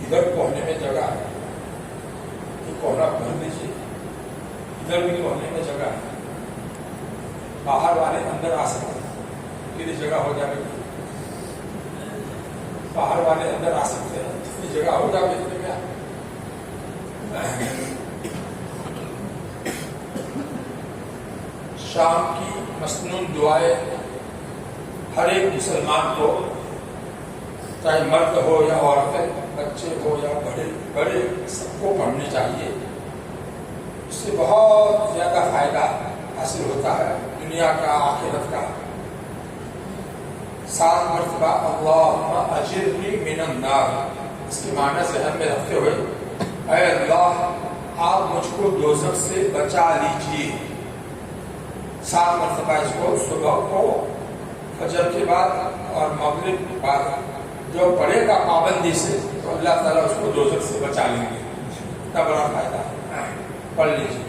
ادھر کونے میں جگہ ہے، یہ کونا بھر لیجیے، ادھر بھی کونے میں جگہ ہے، باہر والے اندر آ سکتے ہیں، پھر جگہ ہو جائے گی، باہر والے اندر آ سکتے ہیں، جتنی جگہ ہو جائے اتنے میں شام کی مسنون دعائیں ہر ایک مسلمان کو، چاہے مرد ہو یا عورتیں، بچے ہو یا بڑے سب کو پڑھنی چاہیے. اس سے بہت زیادہ فائدہ حاصل ہوتا ہے، دنیا کا آخرت کا. 7 مرتبہ اللہم اجرنی من النار، اس کے معنی ذہن میں رکھتے ہوئے اے اللہ آپ مجھ کو دوزخ سے بچا لیجیے. 7 مرتبہ اس کو صبح کو، فجر کے بعد اور مغرب کے بعد جو پڑھے گا پابندی سے تو اللہ تعالیٰ اس کو دوزخ سے بچا لیں گے. اتنا بڑا فائدہ ہے، پڑھ لیجیے.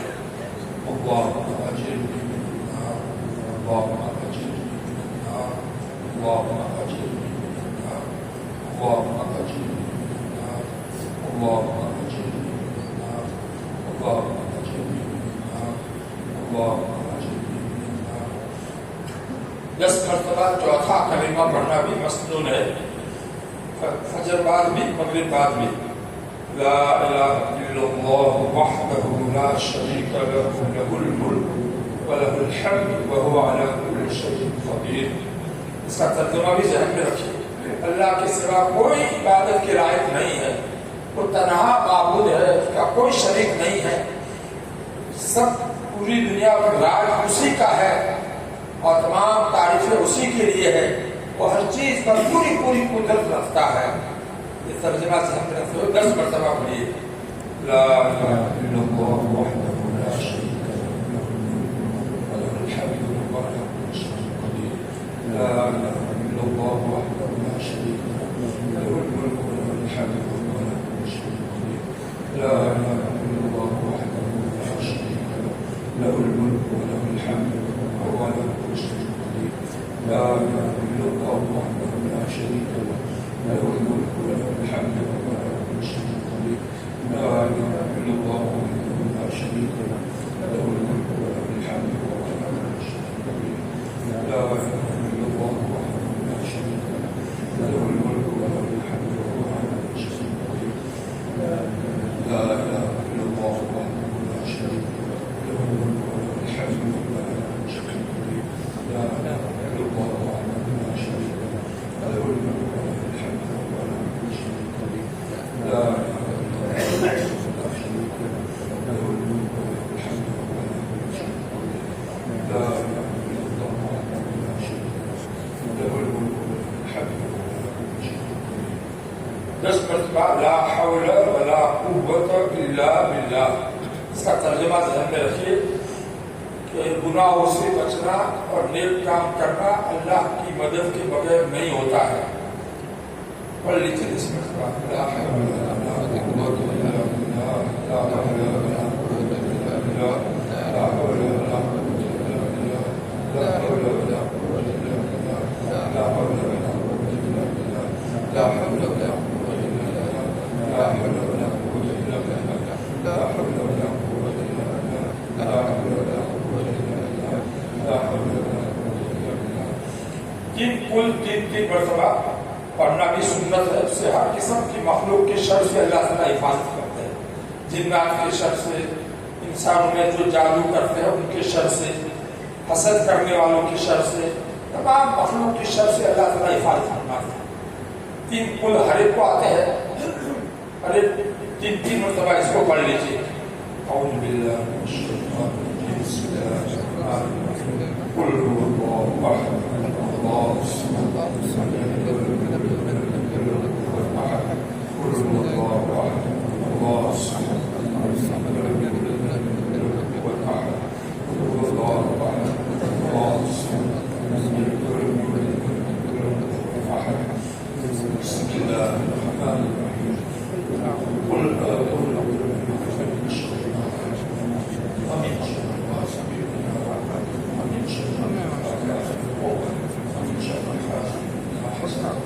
اللہم اجرنی من النار، اللہم اجرنی من النار، اللہم اجرنی من النار، اللہم اجرنی من النار، اللہم اجرنی من النار، اللہم اجرنی من النار، اللہم 10 مرتبہ چوتھا کلمہ پڑھنا بھی مسنون ہے، فجر بعد بھی مغرب بعد بھی. لا الہ الا اللہ وحدہ لا شریک لہ لہ الملک ولہ الحمد وہو علی کل شیء قدیر. اس کا ترجمہ بھی ذہن میں رکھیے. اللہ کے سوا کوئی عبادت کے لائق نہیں ہے، وہ تنہا معبود ہے، اس کا کوئی شریک نہیں ہے. سب پوری دنیا پر راج اسی کا ہے اور تمام تعریفیں اسی کے لیے ہے. وہ ہر چیز پر پوری قدرت رکھتا ہے. یہ ترجمہ سے ہم رکھتے ہوئے 10 مرتبہ پڑھیے. لا الہ الا اللہ وحدہ لا شریک لہ لہ الحمد وہو علی کل شیء قدیر. لا الہ الا اللہ وحدہ لا شریک لہ لہ الملک ولہ الحمد وہو علی کل شیء قدیر. لا الہ الا اللہ وحدہ لا شریک لہ لہ الملک ولہ الحمد وهو على كل شيء قدير. لا اله الا الله وحده لا شريك له له الملك وله الحمد وهو على كل شيء قدير. لا اله الا الله وحده لا شريك له له الملك وله الحمد وهو على كل شيء قدير. لا اله الا الله وحده لا شريك له له الملك وله الحمد وهو على كل شيء قدير. لا اله الا الله وحده لا شريك له له الملك وله الحمد وهو على كل شيء قدير. لا اله الا الله وحده لا شريك له له الملك وله الحمد وهو على كل شيء قدير. لا اله الا الله وحده لا شريك له له الملك وله الحمد وهو على كل شيء قدير. لا اله الا الله وحده لا شريك له له الملك وله الحمد وهو على كل شيء قدير. 10 مرتبہ لا حول ولا قوت الا باللہ. اس کا ترجمہ ذہن میں رکھیے کہ گناہوں سے بچنا اور نیک کام کرنا اللہ کی مدد کے بغیر نہیں ہوتا ہے. پڑھ لیجیے اس میں لا حول ولا قوت الا باللہ، لا حول ولا قوت الا باللہ، لا حول ولا قوت الا باللہ، لا حول ولا قوت الا باللہ، لا حول ولا قوت الا باللہ، لا حول ولا قوت الا باللہ، لا حول ولا قوت الا باللہ، لا حول ولا قوت الا باللہ، لا حول ولا قوت الا باللہ، لا حول ولا قوت الا باللہ. کل 3 مرتبہ پڑھنا بھی سنت ہے. اس سے ہر قسم کی مخلوق کے شر سے اللہ تعالیٰ حفاظت کرتے ہیں. جنات کے شر سے، انسانوں میں جو جادو کرتے ہیں ان کے شر سے، حسد کرنے والوں کے شر سے، تمام مخلوق کے شر سے اللہ تعالیٰ حفاظت فرماتے ہیں. 3 کل ہر ایک کو آتے ہیں. ہر ایک 3 مرتبہ اس کو پڑھ لیجیے. اعوذ باللہ من الشیطان الرجیم، بسم اللہ الرحمن الرحیم. قل هو الله احد الله الصمد لم يلد ولم احد. قل هو الله احد الله الصمد لم يلد ولم احد. قل هو الله احد الله الصمد لم يلد ولم احد. بسم الله الرحمن الرحيم. قل اعوذ برب الشيطان ومن شر غاسق ومن شر النفاثات ومن شر حاسد إذا حسد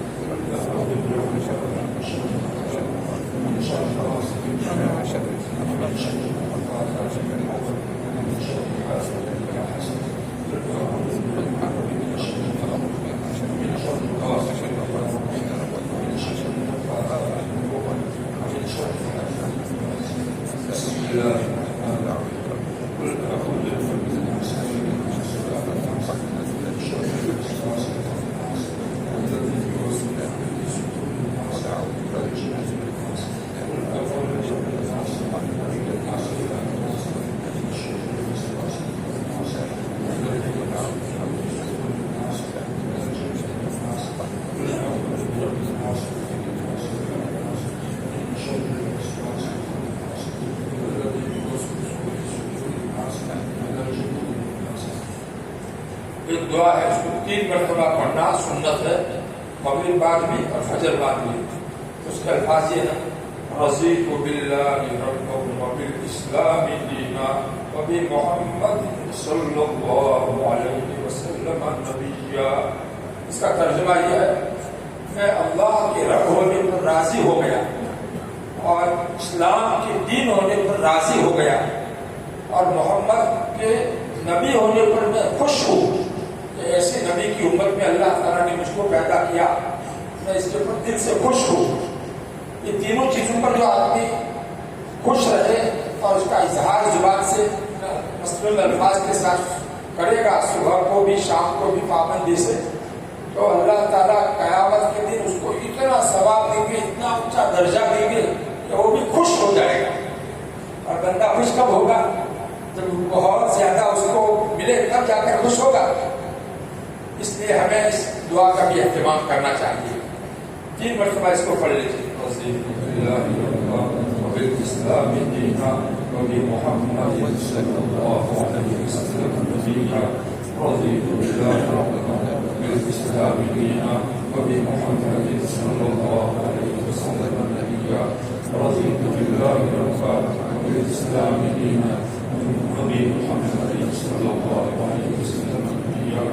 3 مرتبہ پڑھنا سنت ہے، مغرب بعد بھی اور فجر بعد بھی۔ اس کے الفاظ یہ ہیں: رضیت باللہ ربا وبالاسلام دینا وبمحمد صلی اللہ علیہ وسلم نبیا۔ اس کا ترجمہ یہ ہے: میں اللہ کے رب ہونے پر راضی ہو گیا اور اسلام کے دین ہونے پر راضی ہو گیا اور محمد کے نبی ہونے پر میں خوش ہوں کہ ایسے نبی کی امت میں اللہ تعالیٰ نے مجھ کو پیدا کیا، میں اس کے اوپر دل سے خوش ہوں۔ یہ تینوں چیزوں پر جو آدمی خوش رہے اور اس کا اظہار زبان سے مستقل الفاظ کے ساتھ کرے گا، صبح کو بھی شام کو بھی پابندی سے، تو اللہ تعالیٰ قیامت کے دن اس کو اتنا ثواب دیں گے، اتنا اونچا درجہ دیں گے کہ وہ بھی خوش ہو جائے گا۔ اور بندہ خوش کب ہوگا؟ جب بہت زیادہ اس کو ملے تب جا کر خوش ہوگا۔ اس لیے ہمیں اس دعا کا بھی اہتمام کرنا چاہیے۔ 3 مرتبہ اس کو پڑھ لیجیے۔ وبالاسلام دینا وبمحمد صلی اللہ علیہ وسلم نبیا رضیت باللہ ربا وبالاسلام دینا وبمحمد صلی اللہ علیہ وسلم نبیا رضیت باللہ ربا وبالاسلام دینا وبمحمد صلی اللہ علیہ وسلم نبیا۔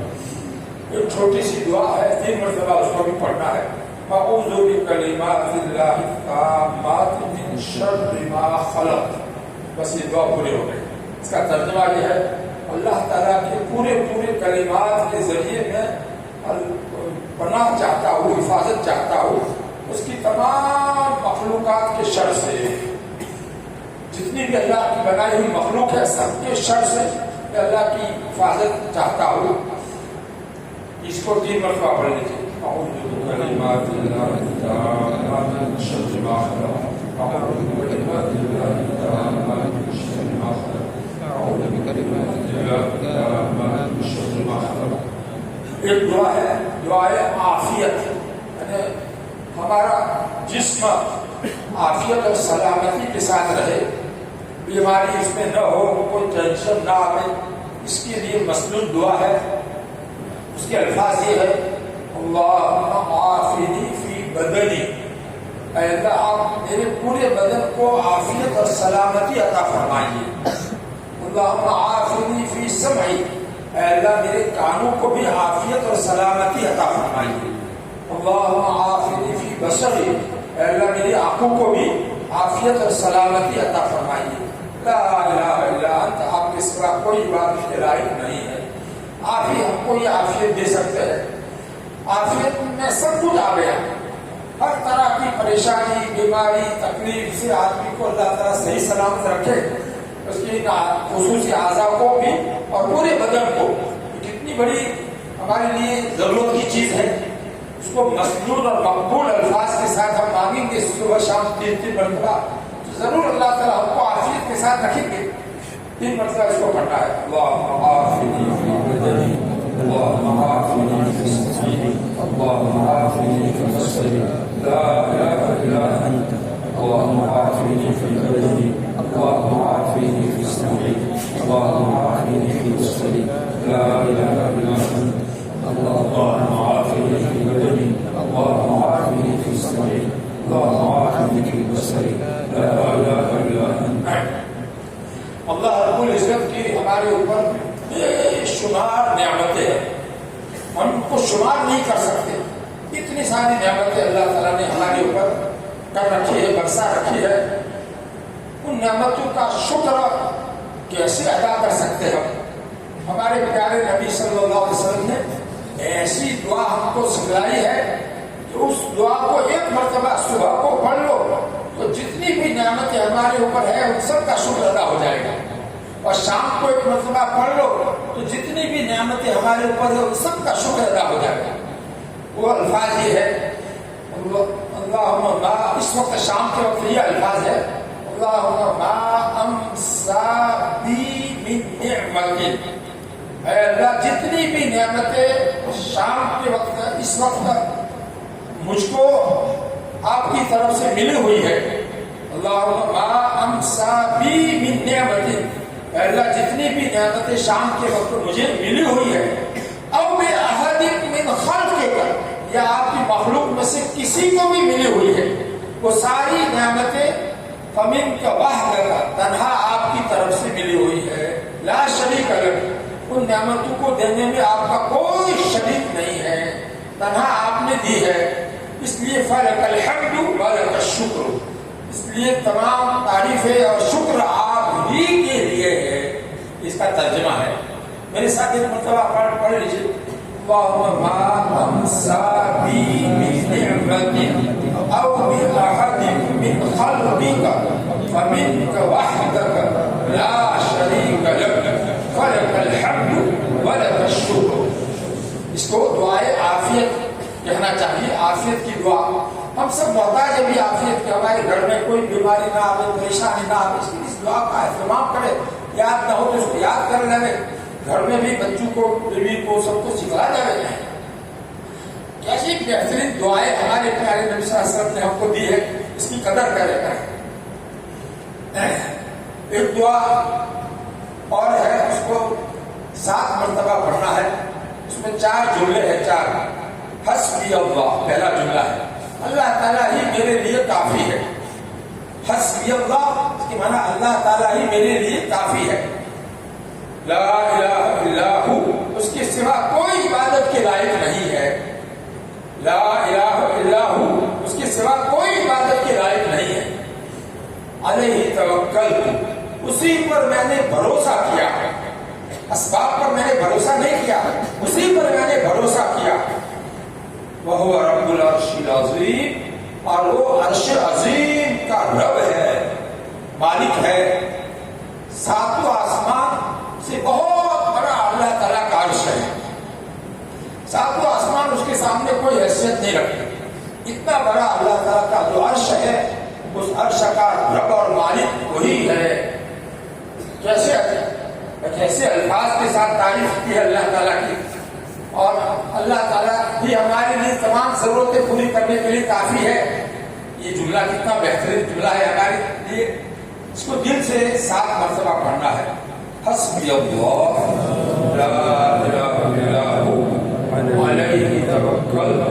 ایک چھوٹی سی دعا ہے، 3 مرتبہ اس کو بھی پڑھنا ہے۔ اعوذ بکلمات اللہ التامات من شر ما خلق۔ بس یہ دعا پوری ہو گئی۔ اس کا ترجمہ یہ ہے: اللہ تعالیٰ کے پورے کلمات کے ذریعے میں پناہ چاہتا ہوں، حفاظت چاہتا ہوں اس کی تمام مخلوقات کے شر سے۔ جتنی بھی اللہ کی بنائی ہوئی مخلوق ہے سب کے شر سے میں اللہ کی حفاظت چاہتا ہوں۔ اس کو 3 مرتبہ پڑھ لیجیے۔ اعوذ بکلمات اللہ التامات من شر ما خلق، اعوذ بکلمات اللہ التامات من شر ما خلق، اعوذ بکلمات اللہ التامات من شر ما خلق۔ ایک دعا ہے، دعائے عافیت، یعنی ہمارا جسم عافیت اور سلامتی کے ساتھ رہے، بیماری اس میں نہ ہو، کوئی ٹینشن نہ آئے، اس کے لیے مسنون دعا ہے۔ اس کے الفاظ یہ ہے: اللہم عافنی فی بدنی، اے اللہ آپ میرے پورے بدن کو عافیت اور سلامتی عطا فرمائیے۔ اللہم عافنی فی سمعی، اے اللہ میرے کانوں کو بھی عافیت اور سلامتی عطا فرمائیے۔ اللہم عافنی فی بصری، اے اللہ میری آنکھوں کو بھی عافیت اور سلامتی عطا فرمائیے۔ لا الہ الا انت، آپ کے سوا کوئی عبادت کے لائق نہیں ہے، آپ ہی ہم کو یہ عافیت دے سکتے ہیں۔ عافیت میں سب کچھ آ گیا، ہر طرح کی پریشانی، بیماری، تکلیف سے آدمی کو اللہ تعالیٰ صحیح سلامت رکھے، اس کی خصوصی اعضاء کو بھی اور پورے بدن کو۔ کتنی بڑی ہمارے لیے ضرورت کی چیز ہے، اس کو مسنون اور مقبول الفاظ کے ساتھ ہم مانگیں گے صبح شام 3 مرتبہ، تو ضرور اللہ تعالیٰ ہم کو عافیت کے ساتھ رکھیں گے۔ 3 مرتبہ اس کو پڑھنا ہے۔ اللہم عافنی فی بدنی، اللہم عافنی فی سمعی، اللہم عافنی فی بصری، لا الہ الا انت، اللہم عافنی فی بدنی، اللہم عافنی فی سمعی، اللہم عافنی فی بصری، لا الہ الا انت، اللہم عافنی فی بدنی، اللہم عافنی فی سمعی، اللہم عافنی فی بصری، لا الہ الا انت۔ اللہ رب العزت کی ہمارے اوپر بے شمار نعمتیں ہیں، ہم کو شمار نہیں کر سکتے۔ اتنی ساری نعمتیں اللہ تعالیٰ نے ہمارے اوپر کر رکھی ہے، برسا رکھی ہے۔ ان نعمتوں کا شکر کیسے ادا کر سکتے ہم؟ ہمارے پیارے نبی صلی اللہ علیہ وسلم نے ایسی دعا ہم کو سکھلائی ہے کہ اس دعا کو 1 مرتبہ صبح کو پڑھ لو تو جتنی بھی نعمتیں ہمارے اوپر ہے ان سب کا شکر ادا ہو جائے گا، اور شام کو 1 مرتبہ پڑھ لو تو جتنی بھی نعمتیں ہمارے اوپر ہے ان سب کا شکر ادا ہو جائے گا۔ وہ الفاظ یہ ہے، اللہم ما، اس وقت شام کے وقت یہ الفاظ ہے: اللہم ما امسا بی من نعمت، اے اللہ جتنی بھی نعمتیں شام کے وقت اس وقت مجھ کو آپ کی طرف سے ملی ہوئی ہے، اللہم ما امسا بی من نعمت، اے اللہ جتنی بھی نعمتیں شام کے وقت مجھے ملی ہوئی ہے، او بی احد یا آپ کی مخلوق میں سے کسی کو بھی ملی ہوئی ہے، وہ ساری نعمتیں فمن کا وحدک تنہا آپ کی طرف سے ملی ہوئی ہے، لا شریک لک، ان نعمتوں کو دینے میں آپ کا کوئی شریک نہیں ہے، تنہا آپ نے دی ہے، اس لیے فلک الحمد ولک الشکر، اس لیے تمام تعریفیں اور شکر آپ ہی کے لیے ہے۔ اس کا ترجمہ ہے، میرے ساتھ ایک مرتبہ پڑھ لیجیے، اللہم ما امسا بی من نعمت او باحد من خلقک فمنک وحدک لا شریک لک فلک الحمد ولک الشکر۔ اس کو دعائے عافیت کہنا چاہیے، عافیت کی دعا۔ ہم سب محتاج ہیں بھی عافیت کے، ہمارے گھر میں کوئی بیماری نہ آئے، پریشانی نہ آئے، اس دعا کا اہتمام کرے، یاد نہ ہو تو اس کو یاد کر لیں، گھر میں بھی بچوں کو، بیوی کو، سب کو سکھا جائے۔ کیسی بہترین دعائیں ہمارے پیارے نبی صلی اللہ علیہ وسلم نے ہم کو دی ہے، اس کی قدر کرے۔ ایک دعا اور ہے، اس کو 7 مرتبہ پڑھنا ہے، اس میں 4 جملے ہیں، 4۔ حسبی اللہ پہلا جملہ ہے، اللہ تعالیٰ ہی میرے لیے کافی ہے۔ حسبی اللہ، اس کی معنی اللہ تعالیٰ ہی میرے لیے کافی ہے۔ لا الہ الا ہو، اس کے سوا کوئی عبادت کے لائق نہیں ہے۔ لا الہ الا ہو، اس کے سوا کوئی عبادت کے لائق نہیں ہے۔ علیہ توکلت، اسی پر میں نے بھروسہ کیا، اسباب پر میں نے بھروسہ نہیں کیا، اسی پر میں نے بھروسہ کیا۔ وہو رب العرش العظیم، اور وہ عرش عظیم کا رب ہے، مالک ہے۔ 7 آسمان سے بہت بڑا اللہ تعالیٰ کا عرش ہے، 7 آسمان اس کے سامنے کوئی حیثیت نہیں رکھتے، اتنا بڑا اللہ تعالیٰ کا جو عرش ہے، اس عرش کا رب اور مالک وہی ہے۔ کیسے الفاظ کے ساتھ تعریف کی ہے اللہ تعالیٰ کی، اور اللہ تعالیٰ بھی ہمارے لیے تمام ضرورتیں پوری کرنے کے لیے کافی ہے۔ یہ جملہ کتنا بہترین جملہ ہے ہمارے لیے، اس کو دل سے 7 مرتبہ پڑھنا ہے۔ حسبی اللہ لا الہ الا ہو علیہ توکلت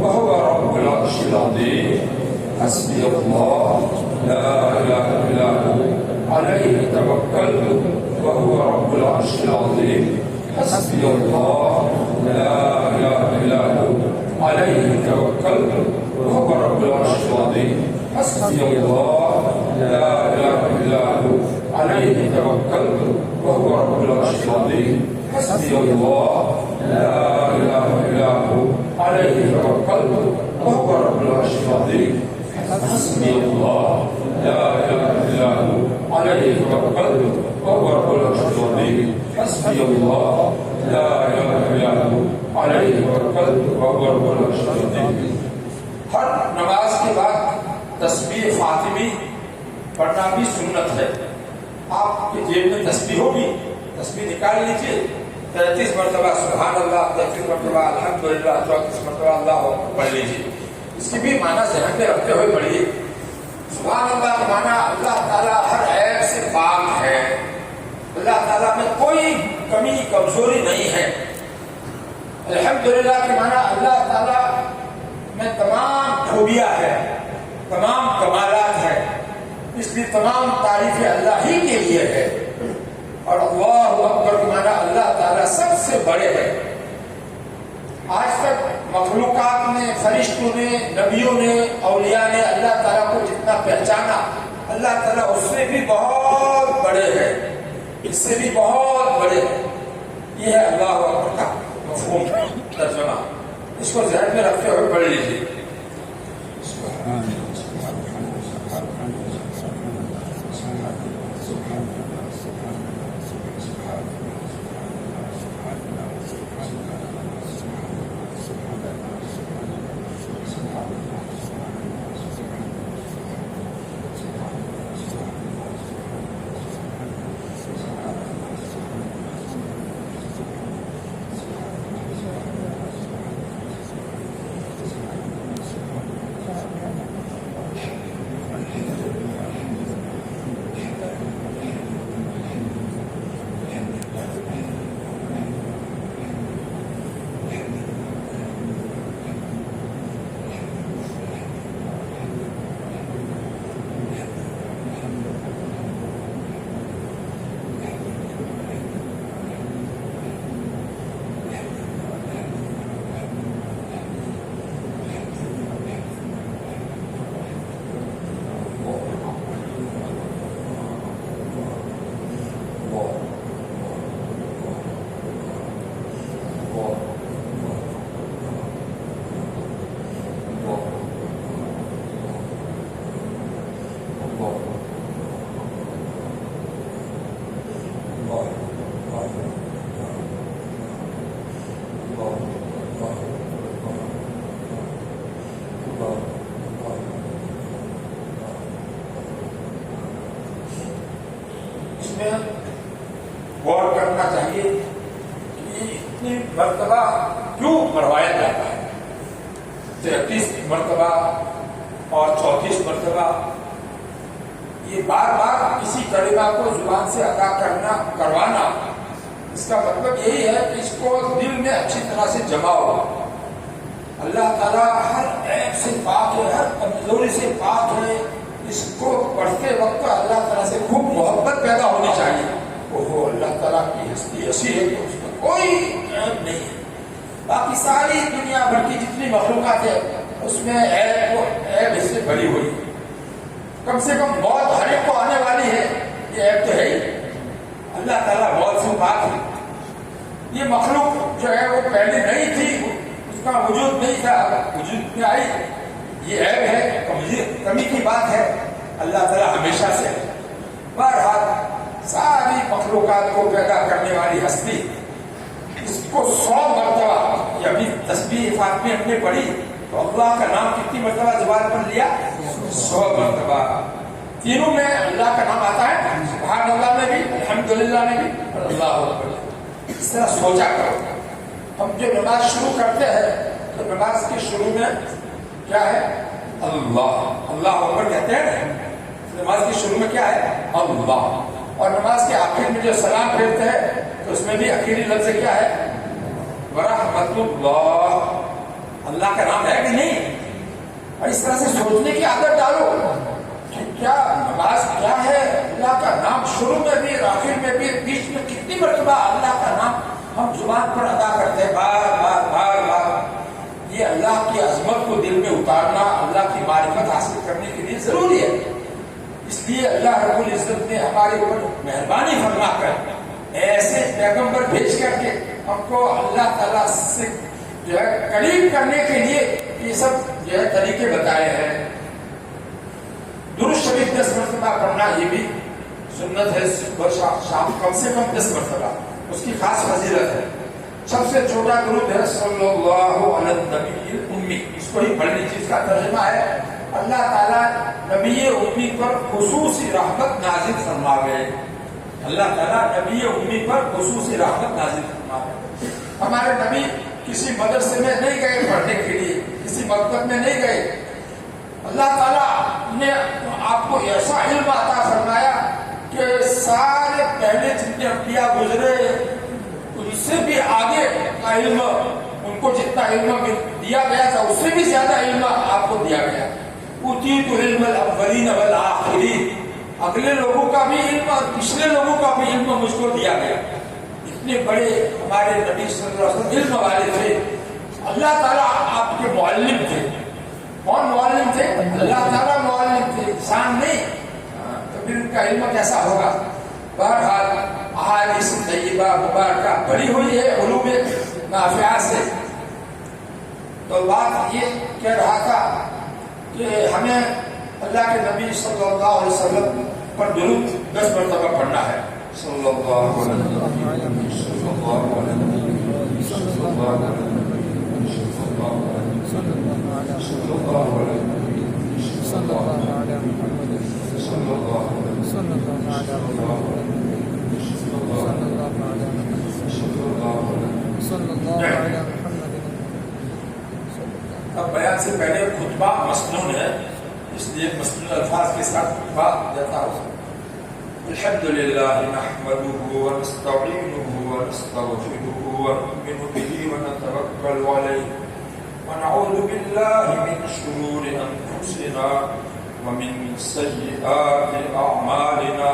وہو رب العرش العظیم۔ حسبی اللہ لا الہ الا ہو علیہ توکلت وہو رب العرش العظیم۔ حسبی اللہ لا الہ الا ہو علیہ توکلت وہو رب العرش العظیم۔ حسبی اللہ لا الہ الا ہو علیہ توکلت وہو رب العرش العظیم۔ حسبی اللہ لا الہ الا ہو علیہ توکلت وہو رب العرش العظیم۔ حسبی اللہ لا الہ الا ہو علیہ توکلت وہو رب العرش العظیم۔ حسبی اللہ لا الہ الا ہو علیہ توکلت وہو رب العرش العظیم۔ ہر نماز کے بعد تسبیح فاطمی پڑھنا بھی سنت ہے۔ آپ کے جیب میں تسبیح ہوگی، تسبیح نکال لیجیے، 33 مرتبہ سبحان اللہ، 33 مرتبہ الحمدللہ، 34 مرتبہ اللہ اکبر پڑھ لیجیے۔ اس کی بھی معنی ذہن میں رکھتے ہوئے پڑھیے۔ سبحان اللہ کا معنی اللہ تعالیٰ ہر عیب سے پاک ہے، اللہ تعالیٰ میں کوئی کمی کمزوری نہیں ہے۔ الحمدللہ کے معنی اللہ تعالیٰ میں تمام خوبیاں ہے، تمام کمالات ہے، اس لیے تمام تعریفیں اللہ ہی کے لیے ہے۔ اور اللہ اکبر کے معنی اللہ تعالیٰ سب سے بڑے ہے۔ آج تک مخلوقات نے، فرشتوں نے، نبیوں نے، اولیاء نے اللہ تعالیٰ کو جتنا پہچانا، اللہ تعالیٰ اس سے بھی بہت بڑے ہیں، اس سے بھی بہت بڑے ہیں۔ یہ ہے اللہ اکبر کا مفہوم، ترجمہ، اس کو ذہن میں رکھتے ہوئے پڑھ لیجیے۔ مرتبہ کیوں پڑھوایا جاتا ہے؟ 33 مرتبہ اور 34 مرتبہ یہ بار بار کسی کلمہ کو زبان سے ادا کروانا، اس کا مطلب یہی ہے کہ اس کو دل میں اچھی طرح سے جمع ہو۔ اللہ تعالیٰ ہر عیب سے پاک ہے، ہر کمزوری سے پاک ہے، اس کو پڑھتے وقت اللہ تعالیٰ سے خوب محبت پیدا ہونی چاہیے۔ اوہو، اللہ تعالیٰ کی ہستی ایسی ہے کہ اس میں کوئی عیب نہیں ہے۔ باقی ساری دنیا بھر کی جتنی مخلوقات ہے اس میں عیب اس سے بھری ہوئی، کم سے کم موت ہر ایک کو آنے والی ہے، یہ عیب تو ہے ہی۔ اللہ تعالیٰ موت سے پاک ہے۔ یہ مخلوق جو ہے وہ پہلے نہیں تھی، اس کا وجود نہیں تھا، وجود میں آئی، یہ عیب ہے، کمی کی بات ہے۔ اللہ تعالیٰ ہمیشہ سے بہرحال ساری مخلوقات کو پیدا کرنے والی ہستی، اس کو 100 مرتبہ یہ ابھی تسبیح فاطمی ہم نے پڑھی تو اللہ کا نام کتنی مرتبہ زبان پر لیا؟ 100 مرتبہ۔ تینوں میں اللہ کا نام آتا ہے، سبحان اللہ میں بھی، الحمدللہ میں بھی، اللہ اکبر۔ اس طرح سوچا کرو، ہم جو نماز شروع کرتے ہیں تو نماز کے شروع میں کیا ہے؟ اللہ اکبر کہتے ہیں۔ نماز کے شروع میں کیا ہے؟ اللہ۔ اور نماز کے آخر میں جو سلام پھیرتے ہیں تو اس میں بھی آخری لفظ کیا ہے؟ ورحمۃ اللہ۔ اللہ کا نام ہے کہ نہیں؟ اور اس طرح سے سوچنے کی عادت ڈالو کہ کیا نماز کیا ہے؟ اللہ کا نام شروع میں بھی، آخر میں بھی، بیچ میں کتنی مرتبہ اللہ کا نام ہم زبان پر ادا کرتے ہیں، بار بار بار بار۔ یہ اللہ کی عظمت کو دل میں اتارنا، اللہ کی معرفت حاصل کرنے کے لیے ضروری ہے۔ اس لیے اللہ رب العزت نے ہمارے اوپر مہربانی فرما کر ایسے پیغمبر بھیج کر کے ہم کو اللہ تعالیٰ سے جو ہے قریب کرنے کے لیے یہ سب جو ہے طریقے بتائے ہیں۔ درود شریف 10 مرتبہ پڑھنا یہ بھی سنت ہے، شام کم سے کم 10 مرتبہ، اس کی خاص فضیلت ہے۔ سب سے چھوٹا درود ہے صلی اللہ علی النبی الامی، اس کو ہی پڑھنی چیز کا ترجمہ ہے اللہ تعالیٰ نبی امی پر خصوصی رحمت نازل فرماوے۔ اللہ تعالیٰ نبی امی پر خصوصی رحمت نازل فرماوے۔ ہمارے نبی کسی مدرسے میں نہیں گئے پڑھنے کے لیے، کسی مکتب میں نہیں گئے، اللہ تعالیٰ نے آپ کو ایسا علم عطا فرمایا کہ سارے پہلے جتنے انبیاء گزرے ان سے بھی آگے کا علم، ان کو جتنا علم دیا گیا تھا اس سے بھی زیادہ علم آپ کو دیا گیا۔ اوتیت علم الاولین والآخرین، اگلے لوگوں کا بھی علم اور پچھلے لوگوں کا بھی علم مجھ کو دیا گیا۔ اتنے بڑے ہمارے نبی صلی اللہ علیہ وسلم علم والے تھے، اللہ تعالیٰ آپ کے معلم تھے۔ کون معلم تھے؟ اللہ تعالیٰ معلم تھے، انسان نہیں، تو پھر ان کا علم کیسا ہوگا؟ بہرحال احادیث طیبہ مبارکہ بڑی ہوئی ہے علوم نافعہ سے۔ تو بات یہ کہہ رہا تھا کہ ہمیں اللہ کے نبی صلی اللہ علیہ وسلم پر درود 10 مرتبہ پڑھنا ہے۔ صلی اللہ علیہ وسلم، صلی اللہ علیہ وسلم، صلی اللہ علیہ وسلم، صلی اللہ علیہ وسلم، صلی اللہ علیہ وسلم، صلی اللہ علیہ وسلم، صلی اللہ علیہ محمد، صلی اللہ علیہ وسلم، صلی اللہ علیہ محمد، صلی اللہ علیہ محمد۔ اب بیان سے پہلے خطبہ مسنون ہے، اس لیے مسنون الفاظ کے ساتھ خطبہ دیتا ہوں۔ الحمد للہ نحمده ونستعینه ونستغفره ونؤمن به ونتوکل علیہ ونعوذ باللہ من شرور انفسنا ومن سیئات اعمالنا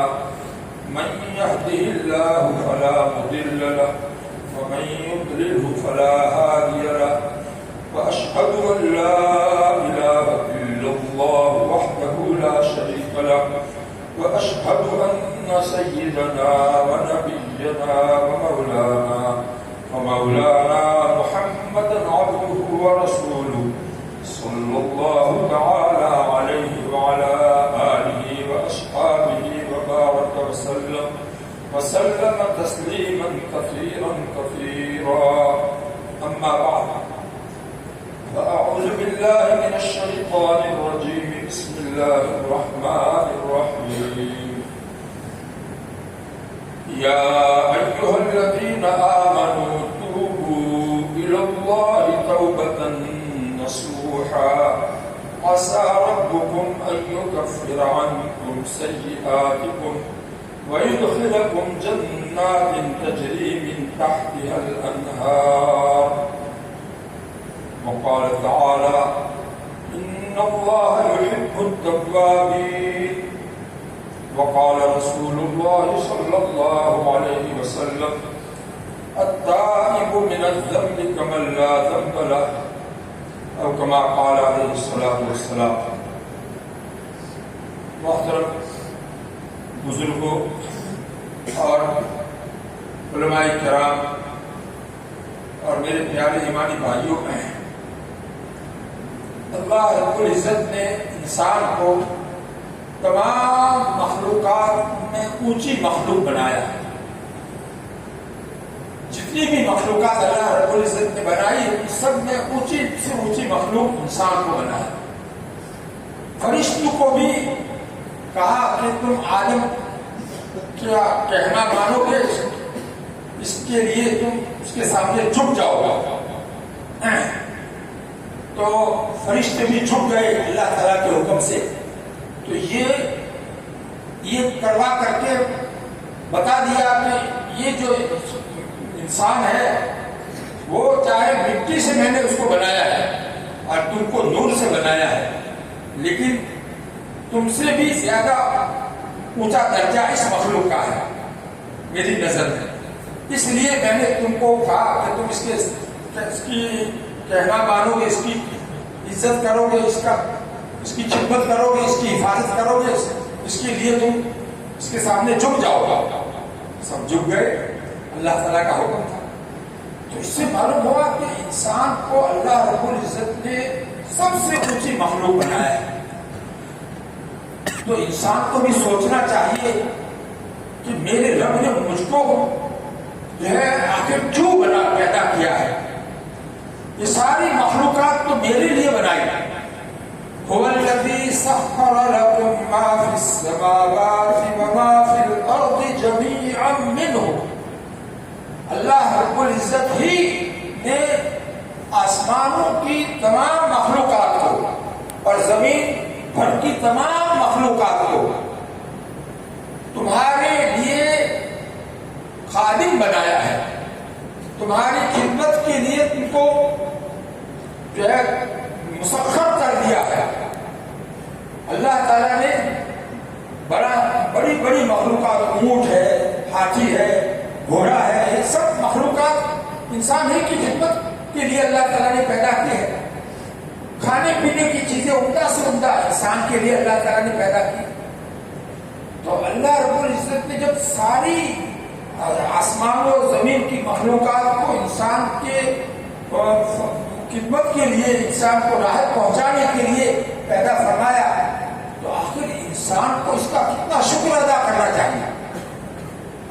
من يهده الله فلا مضل له ومن يضلله فلا هادي له وأشهد أن لا إله إلا الله وحده لا شريك له وأشهد أن سيدنا ونبينا ومولانا محمدا عبده ورسوله صلى الله تعالى عليه وعلى آله وأصحابه وبارك وسلم تسليما كثيرا كثيرا، أما بعد، فأعوذ بالله من الشيطان الرجيم، بسم الله الرحمن الرحيم۔ يا أيها الذين آمنوا توبوا الله توبة نصوحا عسى ربكم أن يكفر عنكم سيئاتكم ويدخلكم جنات تجري من تحتها الأنهار. وقال تعالى إن الله يحب التوابين. وقال رسول الله صلى الله عليه وسلم التائب من الذنب كمن لا ذنب له او كما قال علیہ الصلوۃ والسلام. محترم بزرگوں اور علماء کرام اور میرے پیارے ایمانی بھائیوں، اللہ رب العزت نے انسان کو تمام مخلوقات میں اونچی مخلوق بنایا ہے. جتنی بھی مخلوقات اللہ رب العزت نے بنائی ان سب میں اونچی سے اونچی مخلوق انسان کو بنایا. فرشتوں کو بھی کہا کہ تم عالم کیا کہنا مانو گے، اس کے لیے تم اس کے سامنے جھک جاؤ گا. تو فرشتے بھی جھک گئے اللہ تعالیٰ کے حکم سے. تو یہ کروا کر کے بتا دیا کہ یہ جو انسان ہے وہ چاہے مٹی سے میں نے اس کو بنایا ہے اور تم کو نور سے بنایا ہے، لیکن تم سے بھی زیادہ اونچا درجہ اس مخلوق کا ہے میری نظر میں. اس لیے میں نے تم کو کہا کہ تم اس کی کہنا مانو گے، اس کی عزت کرو گے، اس کی خدمت کرو گے، اس کی حفاظت کرو گے، اس کے لیے تم اس کے سامنے جھک جاؤ گا. سب جھک گئے، اللہ تعالیٰ کا حکم تھا. تو اس سے معلوم ہوا کہ انسان کو اللہ رب العزت نے سب سے اونچی مخلوق بنایا ہے. تو انسان کو بھی سوچنا چاہیے کہ میرے رب نے مجھ کو جو ہے آخر کیوں پیدا کیا ہے. یہ ساری مخلوقات تو میرے لیے بنائی ہے. هو الذي سخر لكم ما في السماوات وما في الأرض جميعا منه. اللہ رب العزت ہی نے آسمانوں کی تمام مخلوقات کو اور زمین بھر کی تمام مخلوقات کو تمہارے لیے خادم بنایا ہے، تمہاری خدمت کے لیے تم کو جو ہے مسخر کر دیا ہے. اللہ تعالیٰ نے بڑی بڑی مخلوقات، اونٹ ہے، ہاتھی ہے، گھوڑا ہے، یہ سب مخلوقات انسان ہی کی خدمت کے لیے اللہ تعالیٰ نے پیدا کی ہے. کھانے پینے کی چیزیں عمدہ سے عمدہ انسان کے لیے اللہ تعالیٰ نے پیدا کی. تو اللہ رب العزت نے جب ساری آسمان و زمین کی مخلوقات کو انسان کے خدمت کے لیے، انسان کو راحت پہنچانے کے لیے پیدا فرمایا، تو آخر انسان کو اس کا کتنا شکر ادا کرنا چاہیے،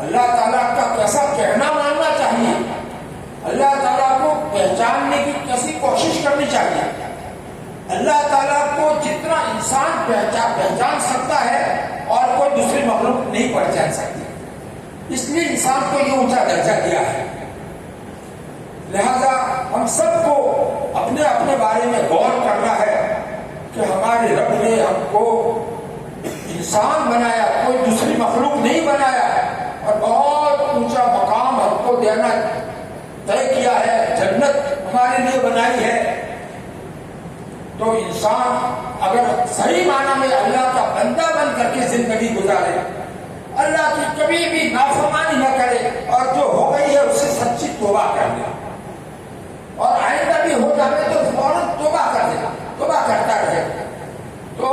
اللہ تعالیٰ کا کیسا کہنا ماننا چاہیے، اللہ تعالیٰ کو پہچاننے کی کیسی کوشش کرنی چاہیے. اللہ تعالیٰ کو جتنا انسان پہچان سکتا ہے اور کوئی دوسری مخلوق نہیں پہچان سکتی. اس لیے انسان کو یہ اونچا درجہ دیا ہے. لہذا ہم سب کو اپنے اپنے بارے میں غور کرنا ہے کہ ہمارے رب نے ہم کو انسان بنایا، کوئی دوسری مخلوق نہیں بنایا، اور بہت اونچا مقام ہم کو دینا طے کیا ہے، جنت ہمارے لیے بنائی ہے. تو انسان اگر صحیح معنی میں اللہ کا بندہ بن کر کے زندگی گزارے، اللہ کی کبھی بھی نافرمانی نہ کرے، اور جو ہو گئی ہے اسے سچی توبہ کر لے، اور آئندہ بھی ہو جائے تو فوراً توبہ کر دے، توبہ کرتا رہے، تو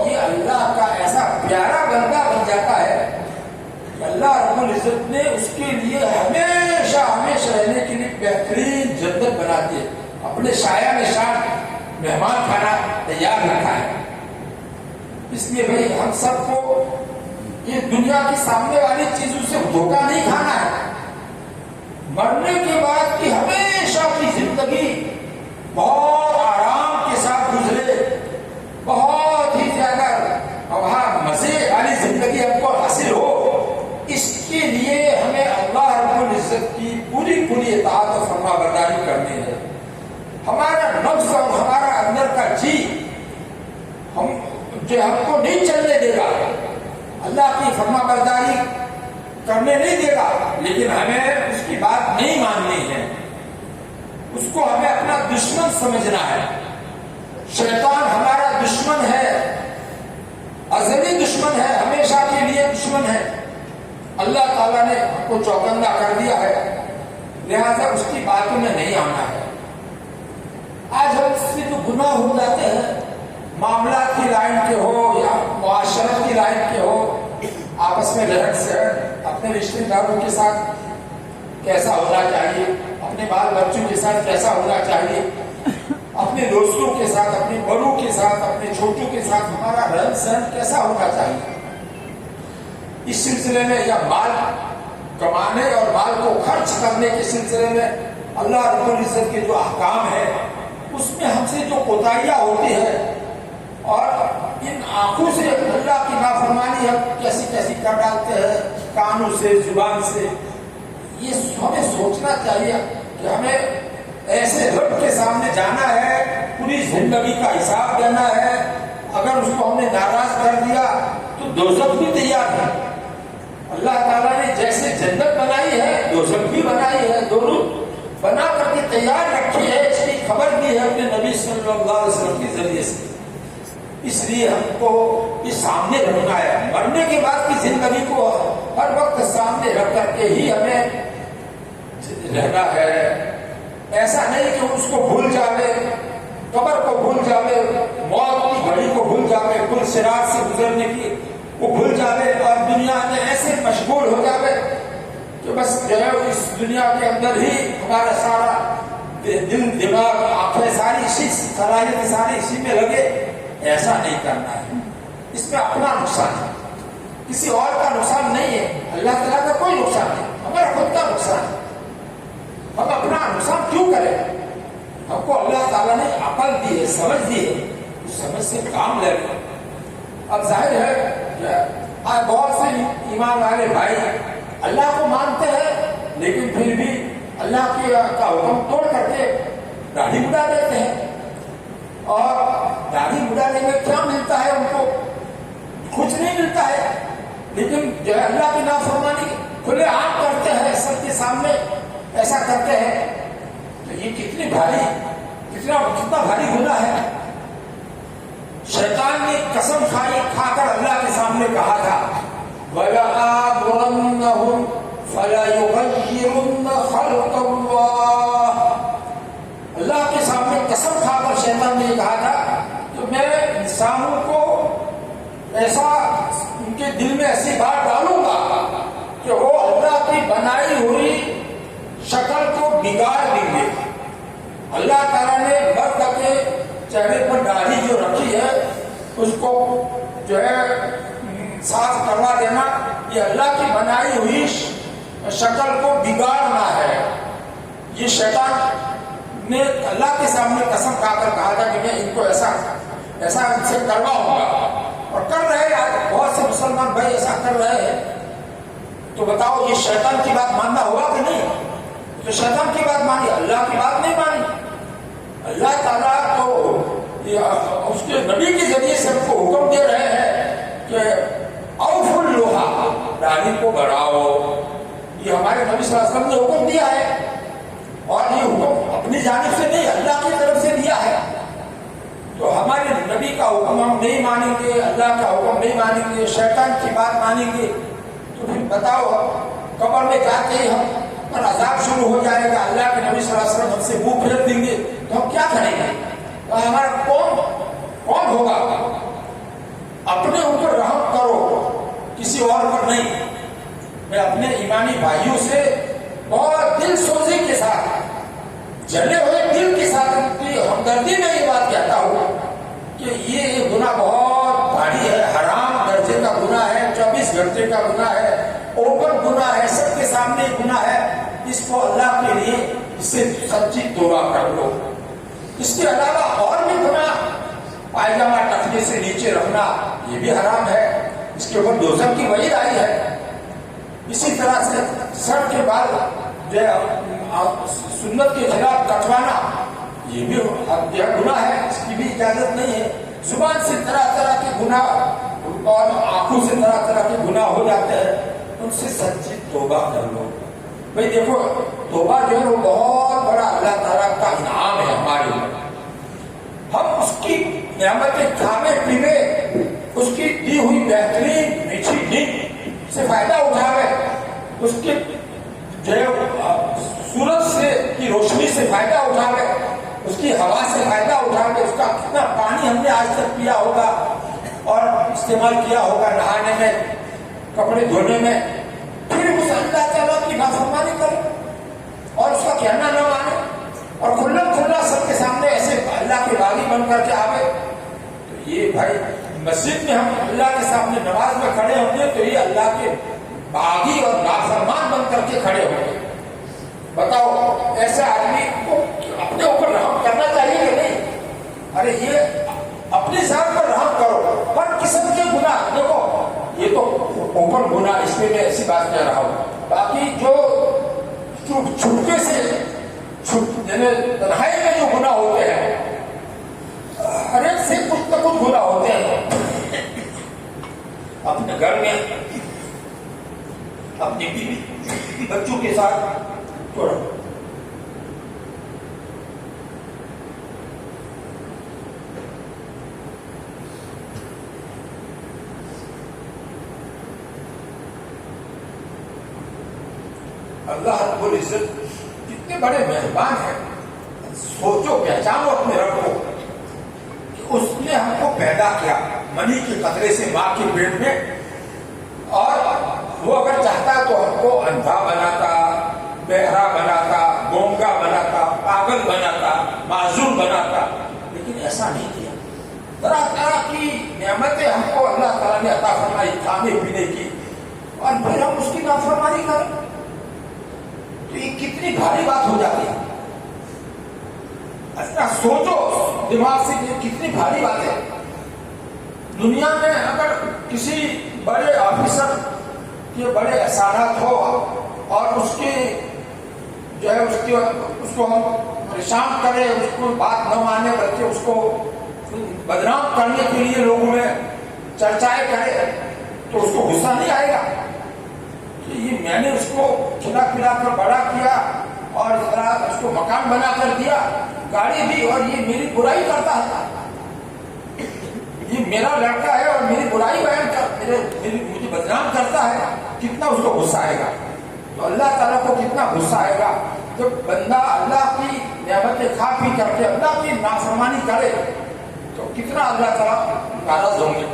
یہ اللہ کا ایسا پیارا بندہ بن جاتا ہے کہ اللہ رب العزت نے اس کے لیے ہمیشہ ہمیشہ رہنے کے لیے بہترین جنت بنا دی، اپنے سایہ نشان مہمان کھانا تیار رکھا ہے. اس لیے بھائی ہم سب کو یہ دنیا کی سامنے والی چیزوں سے دھوکہ نہیں کھانا ہے. مرنے کے بعد کی ہمیشہ کی زندگی بہت آرام کے ساتھ گزرے، بہت ہی زیادہ وہاں مزے والی زندگی ہم کو حاصل ہو، اس کے لیے ہمیں اللہ رب العزت کی پوری اطاعت و فرما برداری کرنی ہے. ہمارا نفس اور ہمارا اندر کا جی ہم کو نہیں چلنے دے گا، اللہ کی فرما برداری کرنے نہیں دے گا، لیکن ہمیں اس کی بات نہیں ماننی ہے، اس کو ہمیں اپنا دشمن سمجھنا ہے۔ شیطان ہمارا دشمن ہے، ازلی دشمن ہے، ہمیشہ کے لیے دشمن ہے۔ اللہ تعالیٰ نے ہم کو چوکندہ کر دیا ہے، لہذا اس کی باتوں میں نہیں آنا ہے۔ آج ہم اس میں جو گناہ ہو جاتے ہیں، معاملات کی لائن کے ہو یا معاشرت کی لائن کے ہو، آپس میں رہن سہن، اپنے رشتے داروں کے ساتھ کیسا ہونا چاہیے، اپنے بال بچوں کے ساتھ کیسا ہونا چاہیے، اپنے دوستوں کے ساتھ، اپنے بڑوں کے ساتھ، اپنے چھوٹوں کے ساتھ ہمارا رہن سہن کیسا ہونا چاہیے، اس سلسلے میں یا مال کمانے اور مال کو خرچ کرنے کے سلسلے میں اللہ رب العزت کے جو احکام ہے اس میں ہم سے جو کوتاہیاں ہوتی ہے اور ان آنکھوں سے اللہ کی نافرمانی ہم کیسی کیسی کر ڈالتے ہیں، کانوں سے، زبان سے، یہ ہمیں سوچنا چاہیے کہ ہمیں ایسے رب کے سامنے جانا ہے، پوری زندگی کا حساب دینا ہے۔ اگر اس کو ہم نے ناراض کر دیا تو دوزخ بھی تیار ہے۔ اللہ تعالیٰ نے جیسے جنت بنائی ہے دوزخ بھی بنائی ہے، دونوں بنا کر کے تیار رکھی ہے، اس کی خبر دی ہے اپنے نبی صلی اللہ علیہ وسلم کے ذریعے سے۔ اس لیے ہم کو یہ سامنے رکھنا ہے، مرنے کے بعد کی زندگی کو ہر وقت سامنے رکھ کر کے ہی ہمیں رہنا ہے۔ ایسا نہیں کہ اس کو بھول جاوے، قبر کو بھول جاوے، موت کی گھڑی کو بھول جاوے، پل صراط سے گزرنے کی وہ بھول جاوے اور دنیا میں ایسے مشغول ہو جاوے کہ بس جو ہے اس دنیا کے اندر ہی ہمارا سارا دل دماغ آنکھیں ساری اسی صلاحیت ساری اسی میں لگے۔ ایسا نہیں کرنا ہے، اس میں اپنا نقصان ہے، کسی اور کا نقصان نہیں ہے، اللہ تعالیٰ کا کوئی نقصان نہیں، ہمارا خود کا نقصان ہے۔ ہم اپنا نقصان کیوں کریں؟ ہم کو اللہ تعالیٰ نے عقل دی ہے، سمجھ دی ہے، اس سمجھ سے کام لے لیں۔ اب ظاہر ہے بہت سے ایمان والے بھائی اللہ کو مانتے ہیں لیکن پھر بھی اللہ کا حکم توڑ کر کے داڑھی مڈا دیتے ہیں، اور داڑھی مڈانے میں کیا ملتا ہے ان کو؟ کچھ نہیں ملتا ہے، لیکن جو ہے اللہ کی نافرمانی کھلے عام کرتے ہیں، سب کے سامنے ایسا کرتے ہیں، تو یہ کتنا بھاری گناہ ہے۔ شیطان نے قسم کھا کر اللہ کے سامنے کہا تھا وَلَآمُرَنَّهُمْ فَلَيُغَيِّرُنَّ خَلْقَ اللَّهِ۔ اللہ کے سامنے قسم کھا کر شیطان نے کہا تھا کہ میں انسانوں کو ایسا ان کے دل میں ایسی بات ڈالوں گا کہ وہ اللہ کی بنائی ہوئی شکل کو بگاڑ دیں گے۔ اللہ تعالیٰ نے مرد کے چہرے پر داڑھی جو رکھی ہے اس کو جو ہے صاف کروا دینا، یہ اللہ کی بنائی ہوئی شکل کو بگاڑنا ہے۔ یہ شیطان نے اللہ کے سامنے قسم کھا کر کہا تھا کہ میں ان کو ایسا ان سے کرواؤں گا، اور کر رہے ہیں بہت سے مسلمان بھائی ایسا کر رہے ہیں۔ تو بتاؤ یہ شیطان کی بات ماننا ہوگا کہ نہیں؟ تو شیطان کی بات مانی، اللہ کی بات نہیں مانی۔ اللہ تعالیٰ تو اس کے نبی کے ذریعے سے ہم کو حکم دے رہے ہیں کہ اوفوا اللحیٰ، داڑھی کو بڑھاؤ، یہ ہمارے نبی صلی اللہ علیہ وسلم نے حکم دیا ہے، اور یہ حکم اپنی جانب سے نہیں اللہ کی طرف سے دیا ہے۔ تو ہمارے نبی کا حکم ہم نہیں مانیں گے، اللہ کا حکم نہیں مانیں گے، شیطان کی بات مانیں گے، تو پھر بتاؤ قبر میں جاتے ہی ہم پر عذاب شروع ہو جائے گا، اللہ کے نبی صلی اللہ علیہ وسلم ہم سے منہ پھیر دیں گے، تو ہم کیا کریں گے؟ ہمارا کون ہوگا؟ اپنے اوپر رحم کرو، کسی اور پر نہیں۔ میں اپنے ایمانی بھائیوں سے بہت دل سوزی کے ساتھ، جلے ہوئے دل کے ساتھ ان کی ہمدردی میں یہ بات کہتا ہوں کہ یہ گناہ بہت بھاری ہے، حرام درجے کا گناہ ہے، 24 گھنٹے کا گناہ ہے، اوپن گناہ ہے، سب کے سامنے گناہ ہے۔ اس کو اللہ کے لیے اس سے سچی توبہ کر لو۔ اس کے علاوہ اور بھی گناہ، پائجامہ ٹخنے سے نیچے رکھنا یہ بھی حرام ہے، اس کے اوپر دوزخ کی وعید آئی ہے۔ اسی طرح سے سر کے بال جو سنت کے خلاف کٹوانا یہ بھی گناہ ہے، اس کی بھی اجازت نہیں ہے۔ زبان سے طرح طرح کے گناہ اور آنکھوں سے طرح طرح کے گناہ ہو جاتے ہیں، ان سے سچی توبہ کر لو۔ بھائی دیکھو، توبہ جو ہے وہ بہت بڑا اللہ تعالیٰ کا انعام ہے ہمارے لیے۔ ہم اس کی نعمتیں کھانے پینے، اس کی دی ہوئی بہترین میٹھی نیند سے فائدہ اٹھاوے، اس کے جو ہے سورج سے کی روشنی سے فائدہ اٹھاوے، اس کی ہوا سے فائدہ اٹھاوے، اس کا کتنا پانی ہم نے آج تک پیا ہوگا اور استعمال کیا ہوگا نہانے میں، کپڑے دھونے میں، پھر اس اللہ تعالیٰ کی نافرمانی کرے اور اس کا کہنا نہ مانے اور کھلا کھلا سب کے سامنے ایسے اللہ کے باغی بن کر کے آوے، تو یہ بھائی مسجد میں ہم اللہ کے سامنے نماز میں کھڑے ہوں گے تو یہ اللہ کے باغی اور نافرمان بن کر کے کھڑے ہوں گے۔ بتاؤ ایسے آدمی کو اپنے اوپر رحم کرنا چاہیے کہ نہیں؟ ارے یہ اپنی ذات پر رحم کرو، ہر قسم کے گناہ، دیکھو یہ تو اوپن گناہ، اس میں ایسی بات کہہ رہا ہوں، باقی جو چھپکے سے یعنی تنہائی میں جو گناہ ہوتے ہیں، ہر ایک سے کچھ نہ کچھ گناہ ہوتے ہیں۔ اپنے گھر میں اپنی بیوی بچوں کے ساتھ چھوڑو، اللہ رب العزت کتنے بڑے مہربان ہیں۔ سوچو، پہچانو اپنے رب کو کہ اس نے ہم کو پیدا کیا منی کے قطرے سے ماں کے پیٹ میں، اور وہ اگر چاہتا تو ہم کو اندھا بناتا، بہرا بناتا، گونگا بناتا، پاگل بناتا، معذور بناتا، لیکن ایسا نہیں کیا۔ طرح طرح کی نعمتیں ہم کو اللہ تعالیٰ نے عطا فرمائی کھانے پینے کی، اور پھر ہم اس کی نافرمانی کریں تو یہ کتنی بھاری بات ہو جاتی ہے۔ اچھا سوچو دماغ سے، یہ کتنی بھاری بات ہے۔ دنیا میں اگر کسی بڑے آفیسر کے بڑے احسانات ہو اور اس کے جو ہے اس کو ہم پریشان کریں، اس کو بات نہ مانے بلکہ اس کو بدنام کرنے کے لیے لوگوں میں چرچائے کرے، تو اس کو غصہ نہیں آئے گا کہ یہ میں نے اس کو کھلا پلا کر بڑا کیا اور اس کو مکان بنا کر دیا، گاڑی دی، اور یہ میری برائی کرتا ہے، یہ میرا لڑکا ہے اور میری برائی بیان کر مجھے بدنام کرتا ہے، کتنا اس کو غصہ آئے گا۔ تو اللہ تعالیٰ کو کتنا غصہ آئے گا جب بندہ اللہ کی نعمتیں کھا پی کر کے اللہ کی نافرمانی کرے، تو کتنا اللہ تعالیٰ ناراض ہوں گے۔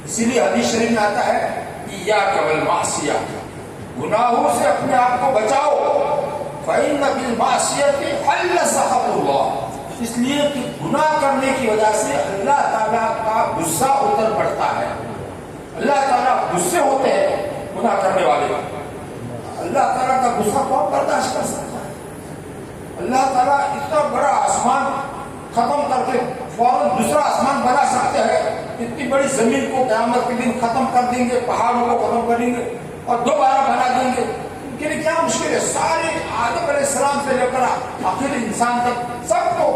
اسی لیے حدیث شریف میں آتا ہے ایاک والمعصیہ، گناہوں سے اپنے آپ کو بچاؤ، فإن بالمعصیۃ حل سخط اللہ، اس لیے کہ گناہ کرنے کی وجہ سے اللہ تعالیٰ کا غصہ اتر پڑتا ہے۔ اللہ تعالیٰ غصے ہوتے ہیں گناہ کرنے والے، اللہ تعالیٰ کا غصہ کون برداشت کر سکتا ہے؟ اللہ تعالیٰ اتنا بڑا آسمان ختم کر کے فوراً دوسرا آسمان بنا سکتے ہیں، اتنی بڑی زمین کو قیامت کے دن ختم کر دیں گے، پہاڑوں کو ختم کریں گے اور دوبارہ بنا دیں گے، ان کے لیے کیا مشکل ہے؟ سارے آدم علیہ السلام سے لے کر آخر انسان تک سب کو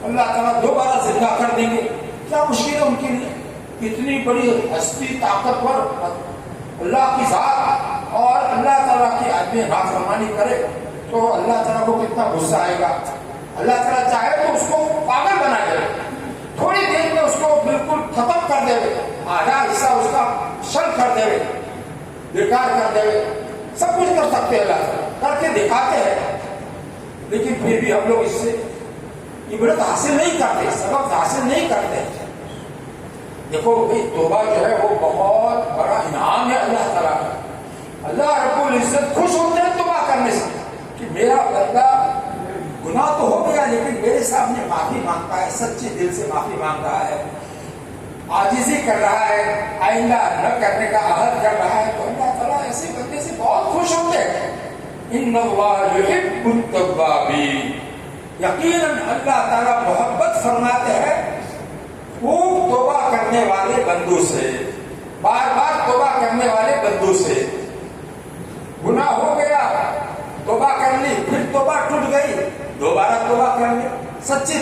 اللہ تعالیٰ دوبارہ زندہ کر دیں گے، کیا مشکل ہے ان کے لیے؟ اتنی بڑی ہستی طاقتور اللہ کی ذات، اور اللہ تعالیٰ کی آدمی نافرمانی کرے تو اللہ تعالیٰ کو کتنا غصہ آئے گا۔ اللہ تعالیٰ چاہے تو اس کو پاگل بنا دے، تھوڑی دیر میں اس کو بالکل ختم کر دے، آدھا حصہ اس کا شل کر دے، بیکار کر دے، سب کچھ کر سکتے ہیں، اللہ تعالیٰ کر کے دکھاتے ہیں، لیکن پھر بھی ہم لوگ اس سے عبرت حاصل نہیں کرتے، سبق حاصل نہیں کرتے۔ دیکھو بھائی توبہ جو ہے وہ بہت بڑا انعام ہے اللہ تعالیٰ کا۔ اللہ رب العزت خوش ہوتے ہیں توبہ کرنے سے کہ میرا بندہ گناہ تو ہو گیا لیکن میرے سامنے معافی مانگتا ہے، سچے دل سے معافی مانگ رہا ہے، عاجزی کر رہا ہے، آئندہ نہ کرنے کا عہد کر رہا ہے، تو اللہ تعالیٰ ایسے بندے سے بہت خوش ہوتے ہیں۔ ان اللہ یحب التوابین، یقیناً اللہ تعالیٰ محبت فرماتے ہیں خوب توبہ کرنے والے بندوں سے، بار بار توبہ کرنے والے بندوں سے۔ گناہ ہو گیا توبہ کر لی، پھر توبہ ٹوٹ گئی دوبارہ توبہ کر لی،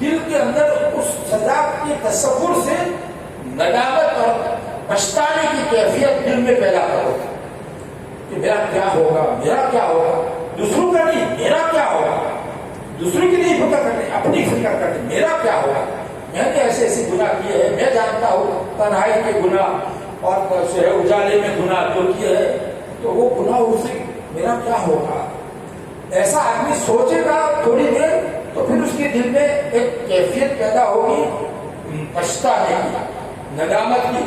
دل کے اندر اس سزا کے تصور سے ندامت اور پچھتانے کی کیفیت دل میں پیدا کرو کہ میرا کیا ہوگا، میرا کیا ہوگا، دوسروں کا نہیں، میرا کیا ہوگا، دوسروں کی نہیں فکر کرنی، اپنی فکر کرنی، میرا کیا ہوگا، میں نے ایسے ایسے گناہ کیے ہیں، میں جانتا ہوں تنہائی کے گناہ اور اجالے میں گناہ جو کیے ہیں، تو وہ گناہ اسے میرا کیا ہوگا، ایسا آدمی سوچے گا تھوڑی دیر تو پھر اس کے دل میں ایک کیفیت پیدا ہوگی پچھتانے کی، ندامت کی،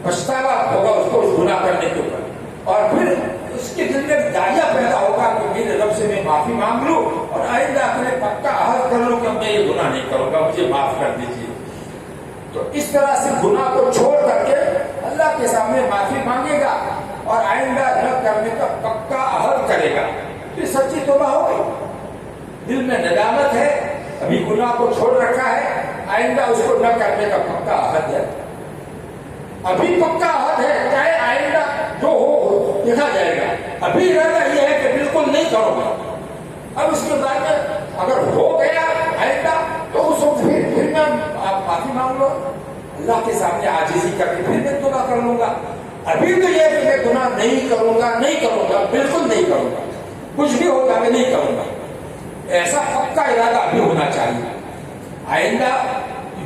پچھتاوا ہوگا اس کو اس گناہ کرنے کے اوپر، اور پھر اس کے دل میں داعیہ پیدا ہوگا کہ میرے رب سے میں معافی مانگ لوں اور آئندہ اپنے پکا عہد کر لوں کہ میں یہ گناہ نہیں کروں گا، مجھے معاف کر دیجیے۔ تو اس طرح سے گناہ کو چھوڑ کر کے اللہ کے سامنے معافی مانگے گا اور آئندہ نہ کرنے کا پکا عہد کرے گا، تو سچی توبہ ہو گئی۔ دل میں ندامت ہے، ابھی گناہ کو چھوڑ رکھا ہے، آئندہ اس کو نہ کرنے کا پکا عہد ہے، ابھی پکا عہد ہے، چاہے آئندہ جو ہو دیکھا جائے گا، ابھی ارادہ یہ ہے کہ بالکل نہیں کروں گا۔ اب اس کے بعد میں اگر ہو گیا آئندہ تو اس وقت پھر میں آپ معافی مانگ لو اللہ کے سامنے عاجزی کر کے، پھر میں توبہ کر لوں گا۔ ابھی تو یہ کہ میں گناہ نہیں کروں گا، نہیں کروں گا، بالکل نہیں کروں گا، کچھ بھی ہوگا میں نہیں کروں گا، ایسا پکا ارادہ ابھی ہونا چاہیے۔ آئندہ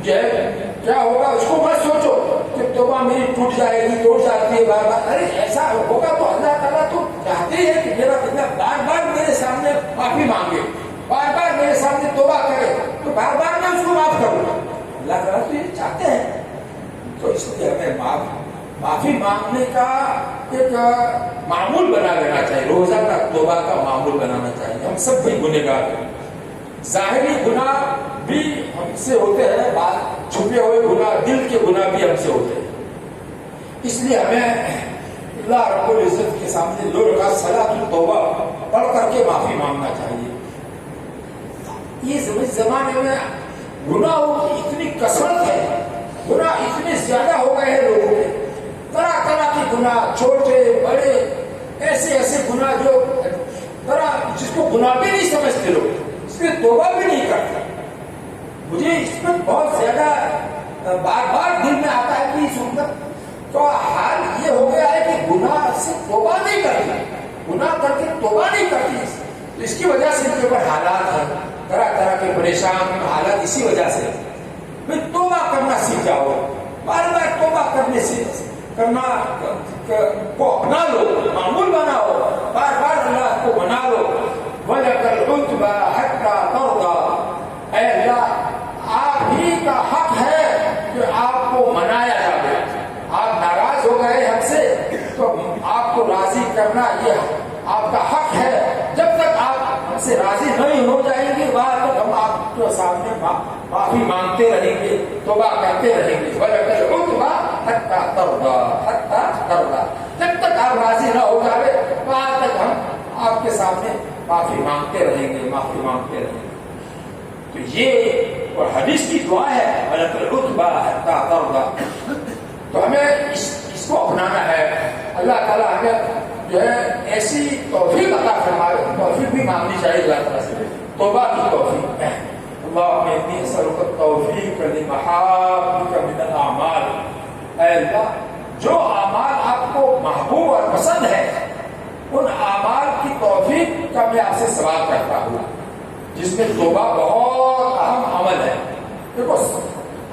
جو ہے کیا ہوگا اس کو مت سوچو کہ توبہ میری ٹوٹ جائے گی، ٹوٹ جاتی ہے بار بار، ارے ایسا ہوگا تو اللہ تعالیٰ تو چاہتے ہیں کہ میرا بندہ بار بار میرے سامنے معافی مانگے، بار بار میرے سامنے توبہ کرے، تو بار بار میں اس کو معاف کروں گا، اللہ تعالیٰ تو یہ چاہتے ہیں۔ تو اس لیے ہمیں معافی مانگنے کا ایک معمول بنا لینا چاہیے، روزانہ توبہ کا معمول بنانا چاہیے۔ ہم سب بھی گنہگار ہیں، ظاہری گناہ بھی ہم سے ہوتے ہیں، چھپے ہوئے گناہ، دل کے گناہ بھی ہم سے ہوتے ہیں، اس لیے ہمیں اللہ رب العزت کے سامنے دو رکعت صلاۃ التوبہ پڑھ کر کے معافی مانگنا چاہیے۔ یہ زمانے میں گناہوں کی اتنی کثرت ہے، گناہ اتنے زیادہ ہو گئے ہیں لوگوں کے، طرح طرح کے گناہ، چھوٹے بڑے، ایسے ایسے گناہ جو جس کو گناہ بھی نہیں سمجھتے لوگ، اس میں توبہ بھی نہیں کرتے۔ مجھے اس میں بہت زیادہ بار بار دل میں آتا ہے کہ اس وقت تو حال یہ ہو گیا ہے کہ گناہ سے توبہ نہیں کرتی، گناہ کر کے توبہ نہیں کرتی، تو اس کی وجہ سے ان کے اوپر حالات ہیں، طرح طرح کے پریشان حالات، اسی وجہ سے پھر توبہ کرنا سیکھ جاؤ، بار بار توبہ کرنا کو اپنا لو، معمول بناؤ، بار بار اللہ کو بنا لو۔ وَلَكَ الْعُتْبَى حَتَّى تَرْضَى، اے اللہ آپ ہی کا حق ہے کہ آپ کو منایا جائے، آپ ناراض ہو گئے حق سے تو آپ کو راضی کرنا یہ آپ کا حق ہے، جب تک آپ ہم سے راضی نہیں ہو جائیں گے بعد تک ہم آپ کے سامنے معافی مانگتے رہیں گے، توبہ کرتے رہیں گے۔ وَلَكَ الْعُتْبَى حَتَّى تَرْضَى، حَتَّى تَرْضَى، جب تک آپ راضی نہ ہو جائے بعد تک ہم آپ کے سامنے معافی مانگتے رہیں گے، معافی مانگتے رہیں گے۔ تو یہ اور حدیث کی دعا ہے وَلَكَ الْعُتْبَى حَتَّى تَرْضَى، تو ہمیں اس کو اپنانا ہے۔ اللہ تعالیٰ ہمیں جو ہے ایسی توفیق عطا فرمائے، توفیق بھی مانگنی چاہیے اللہ تعالیٰ سے، توبہ کی توفیق ہے۔ اللہم انی اسألک التوفیق لمحابک من الاعمال، اے اللہ جو اعمال آپ کو محبوب اور پسند ہے ان اعمال کی توفیق کا میں آپ سے سوال کرتا ہوں، جس میں توبہ بہت اہم عمل ہے۔ دیکھو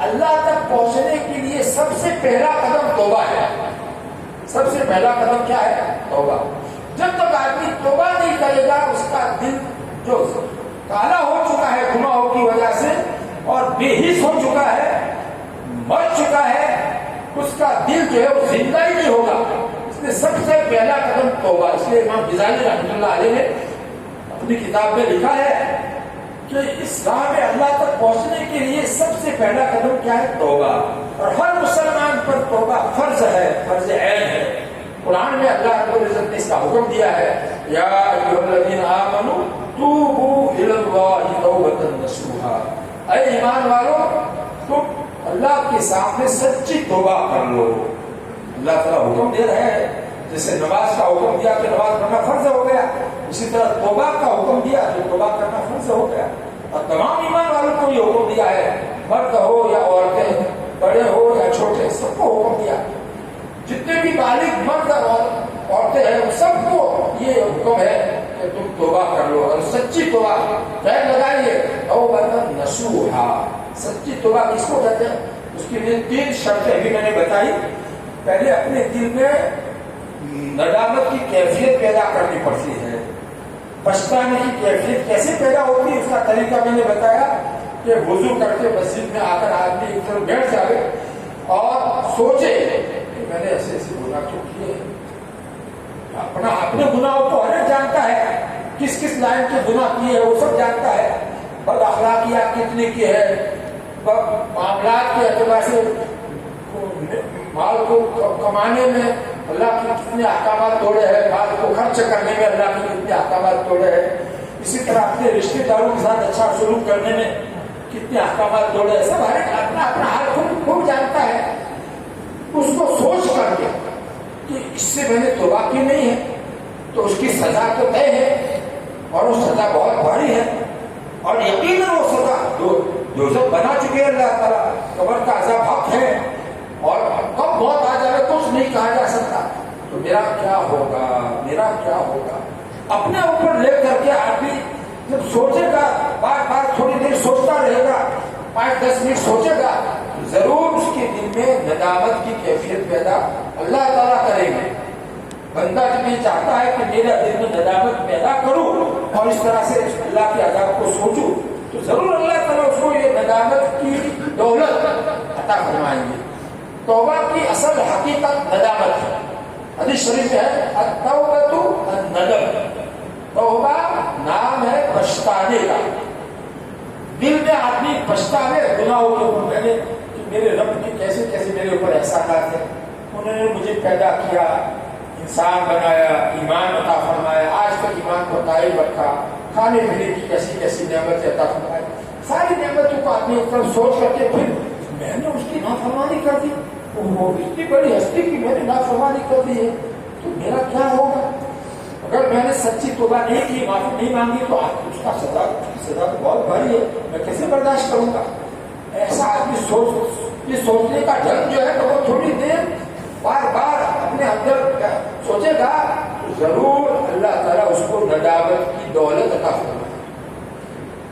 اللہ تک پہنچنے کے لیے سب سے پہلا قدم توبہ ہے، سب سے پہلا قدم کیا ہے؟ توبہ۔ جب تک آدمی توبہ نہیں کرے گا اس کا دل جو کالا ہو چکا ہے گناہوں کی وجہ سے اور بے حس ہو چکا ہے، مر چکا ہے، اس کا دل جو ہے وہ زندہ ہی نہیں ہوگا۔ اس نے سب سے پہلا قدم توبہ، اس لیے امام غزالی رحمۃ اللہ علیہ نے اپنی کتاب میں لکھا ہے کہ اس راہ میں اللہ تک پہنچنے کے لیے سب سے پہلا قدم کیا ہے؟ توبہ۔ اور ہر مسلمان پر توبہ فرض ہے، فرض عین ہے۔ قرآن میں اللہ رب العزت نے اس کا حکم دیا ہے، یا ایھا الذین آمنوا توبوا الی اللہ توبۃ نصوحا، اے ایمان والو تم اللہ کے سامنے سچی توبہ کر لو۔ اللہ تعالیٰ حکم دے رہے ہیں، جیسے نماز کا حکم دیا کہ نماز پڑھنا فرض ہو گیا، اسی طرح توبہ کا حکم دیا تو توبہ کرنا فرض ہو گیا۔ اور تمام ایمان والوں کو یہ حکم دیا ہے، مرد ہو یا عورتیں، بڑے ہو یا چھوٹے، سب کو حکم دیا۔ جتنے بھی بالغ مرد اور عورتیں ہیں ان سب کو یہ حکم ہے کہ تم توبہ کر لو، اور سچی توبہ غیر لگائیے، توبہ نصوحا۔ سچی توبہ کس کو کہتے ہیں؟ اس کے لیے 3 شرطیں بھی میں نے بتائی۔ پہلے اپنے دل میں ندامت کی کیفیت پیدا کرنی پڑتی ہے۔ پچھتانے کی کیفیت کیسے پیدا ہوتی ہے اس کا طریقہ میں نے بتایا کہ وضو کر کے مسجد میں آ کر آدمی ایک طرف بیٹھ جائے اور سوچے کہ میں نے ایسے ایسے گناہ کیوں کیے۔ اپنے گناہوں کو ہر ایک جانتا ہے، کس کس لائن کے گناہ کیے ہیں وہ سب جانتا ہے۔ بد اخلاقیات کتنے کی ہے، معاملات کے اعتبار سے مال کو کمانے میں اللہ کے کتنے احکامات توڑے ہیں، مال کو خرچ کرنے میں اللہ کے کتنے احکامات توڑے ہیں، اسی طرح اپنے رشتے داروں کے ساتھ اچھا سلوک کرنے میں کتنے احکامات توڑے ہیں۔ سب ہر ایک اپنا اپنا حال خوب جانتا ہے۔ اس کو سوچ کر کے کہ اس سے میں نے توبہ کی نہیں ہے تو اس کی سزا تو طے ہے، اور وہ سزا بہت بھاری ہے، اور یقیناً وہ سزا دوزخ بنا چکے ہیں اللہ تعالیٰ، قبر کا عذاب حق ہے، اور کب موت آ جائے کچھ نہیں کہا جا سکتا۔ تو میرا کیا ہوگا، میرا کیا ہوگا، اپنے اوپر لے کر کے آدمی جب سوچے گا، بار بار تھوڑی دیر سوچتا رہے گا، 5-10 منٹ سوچے گا، ضرور اس کے دل میں ندامت کی کیفیت پیدا اللہ تعالیٰ کریں گے۔ بندہ جب یہ چاہتا ہے کہ میرا دل میں ندامت پیدا کروں اور اس طرح سے اللہ کے عذاب کو سوچوں، تو ضرور اللہ تعالیٰ اس کو یہ ندامت کی دولت عطا فرمائیں گے۔ توبہ کی اصل حقیقت ندامت ہے۔ حدیث شریف ہے التوبۃ الندم، توبہ نام ہے پچھتانے کا۔ دل میں آدمی پچھتاوے گناہوں کے اوپر، میں نے کہ میرے رب کے کیسے کیسے میرے اوپر احسانات ہیں، انہوں نے مجھے پیدا کیا، انسان بنایا، ایمان عطا فرمایا، آج تک ایمان کو قائم رکھا، کھانے پینے کی کیسی کیسی نعمتیں عطا فرمائی، ساری نعمتوں کو آدمی ایک طرف سوچ کر کے پھر میں نے اس کی نافرمانی کر دی، وہ اتنی بڑی ہستی کی میں نے نافرمانی کر دی ہے، تو میرا کیا ہوگا؟ اگر میں نے سچی توبہ نہیں کی، معافی نہیں مانگی، تو اس کا سزا تو بہت بھاری ہے، میں کیسے برداشت کروں گا؟ ایسا آدمی سوچنے کا ڈھنگ جو ہے تو وہ تھوڑی دیر بار بار اپنے اندر سوچے گا، ضرور اللہ تعالیٰ اس کو ندامت کی دولت عطا فرمائے۔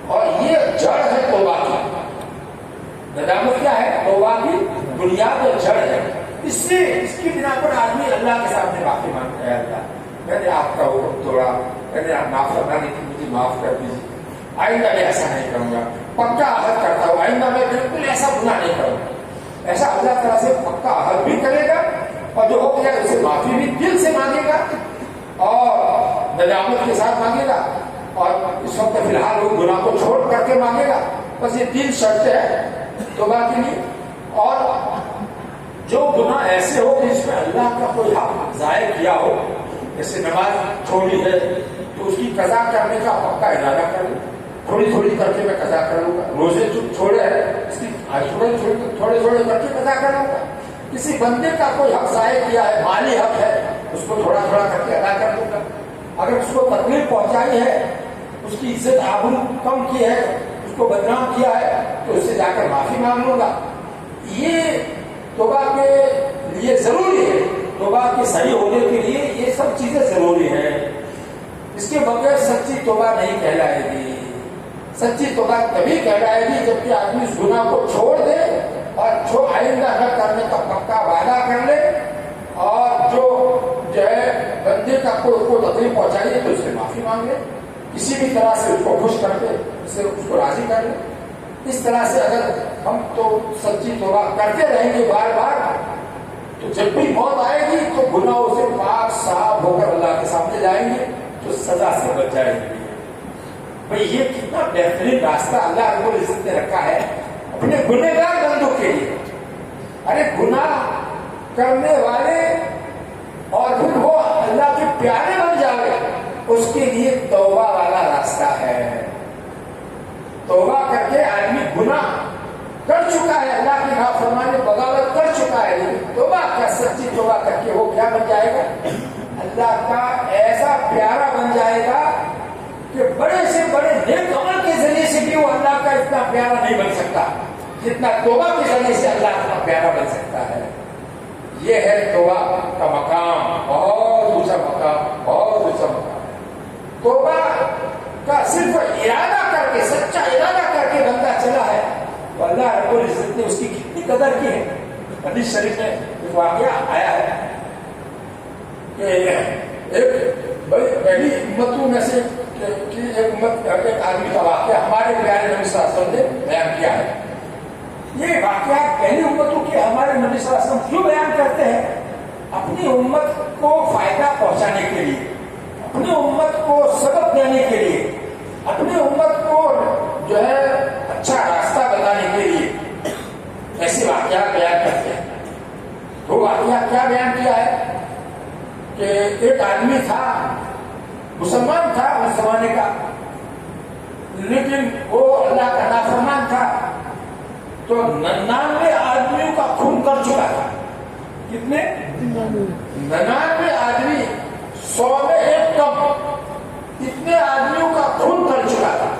اور یہ جڑ ہے توبہ کی۔ ندامت کیا ہے؟ توبہ کی بنیاد اور جڑ ہے۔ اس کی بنا پر آدمی اللہ کے سامنے معافی مانگتا ہے، اللہ میں نے آپ کا حکم توڑا، میں نے نافرمانی کی، مجھے معاف کر دیجیے، آئندہ میں ایسا نہیں کروں گا، پکا عہد کرتا ہوں آئندہ میں بالکل ایسا گناہ نہیں کروں گا۔ ایسا اللہ تعالیٰ سے پکا عہد بھی کرے گا، اور جو ہو گیا اسے معافی بھی دل سے مانگے گا اور ندامت کے ساتھ مانگے گا، اور اس وقت فی الحال وہ گناہ کو چھوڑ کر کے مانگے گا۔ بس یہ 3 شرط ہے توبہ کے لیے۔ اور جو گناہ ایسے ہو کہ جس میں اللہ کا کوئی حق ضائع کیا ہو، جیسے نماز چھوڑی ہے تو اس کی قضا کرنے کا پکا ارادہ کر لوں، تھوڑی تھوڑی کر کے میں قضا کر لوں گا۔ روزے چھوڑے ہیں اس کی تھوڑے تھوڑے کر کے قضا کر لوں گا۔ کسی بندے کا کوئی حق ضائع کیا ہے، مالی حق ہے، اس کو تھوڑا تھوڑا کر کے ادا کر دوں گا۔ اگر اس کو تکلیف پہنچائی ہے، اس کی عزت آبرو کم کی ہے، اس کو بدنام کیا ہے، تو اس سے جا کر معافی مانگ لوں گا۔ یہ توبہ کے لیے ضروری ہے، توبہ کے صحیح ہونے کے لیے یہ سب چیزیں ضروری ہیں۔ اس کے بغیر سچی توبہ نہیں کہلائے گی۔ سچی توبہ تبھی کہلائے گی جبکہ آدمی اس گناہ کو چھوڑ دے اور جو آئندہ نہ کرنے کا پکا وعدہ کر لے، اور جو ہے بندے کا کو تکلیف پہنچائی ہے تو اس سے معافی مانگ لے، کسی بھی طرح سے اس کو خوش کر دے، اس کو راضی کر لے۔ اس طرح سے اگر ہم تو سچی توبہ کرتے رہیں گے بار بار، تو جب بھی موت آئے گی تو گناہوں سے پاک صاف ہو کر اللہ کے سامنے جائیں گے تو سزا سے بچ جائیں گے۔ بھئی یہ کتنا بہترین راستہ اللہ رب العزت نے رکھا ہے اپنے گنہگار بندوں کے لیے۔ ارے گناہ کرنے والے اور پھر وہ اللہ کے پیارے بن جائے، اس کے لیے توبہ والا راستہ ہے۔ توبہ کر کے آدمی گناہ کر چکا ہے، اللہ کی نافرمانی بغاوت کر چکا ہے، لیکن توبہ کیا سچی توبہ کر کے وہ کیا بن جائے گا؟ اللہ کا ایسا پیارا بن جائے گا کہ بڑے سے بڑے نیک عمل کے ذریعے سے بھی وہ پیارا نہیں بن سکتا جتنا توبہ کے ذریعے سے اللہ اتنا پیارا بن سکتا ہے. یہ ہے توبہ کا مقام، بہت اونچا مقام، بہت اونچا مقام. توبہ کا صرف ارادہ کر کے، سچا ارادہ کر کے بندہ چلا ہے تو اللہ رب العزت نے اس کی کتنی قدر کی ہے. حدیث شریف میں ایک واقعہ آیا ہے کہ ایک پہلی امتوں میں سے ایک آدمی کا واقعہ ہمارے پیارے نبی صلی اللہ علیہ وسلم نے بیان کیا ہے. یہ واقعہ پہلی امتوں کے ہمارے نبی صلی اللہ علیہ وسلم کیوں بیان کرتے ہیں؟ اپنی امت کو فائدہ پہنچانے کے لیے، اپنی امت کو سبق دینے کے لیے، اپنی امت کو جو ہے اچھا راستہ بتانے کے لیے ایسے واقعات بیان کرتے ہیں. وہ واقعہ کیا بیان کیا ہے کہ ایک آدمی تھا، مسلمان تھا اس زمانے کا، لیکن وہ اللہ کا نافرمان تھا. تو 99 آدمیوں کا خون کر چکا تھا. کتنے؟ 99 آدمی، 100 میں ایک کم، اتنے آدمیوں کا خون کر چکا تھا.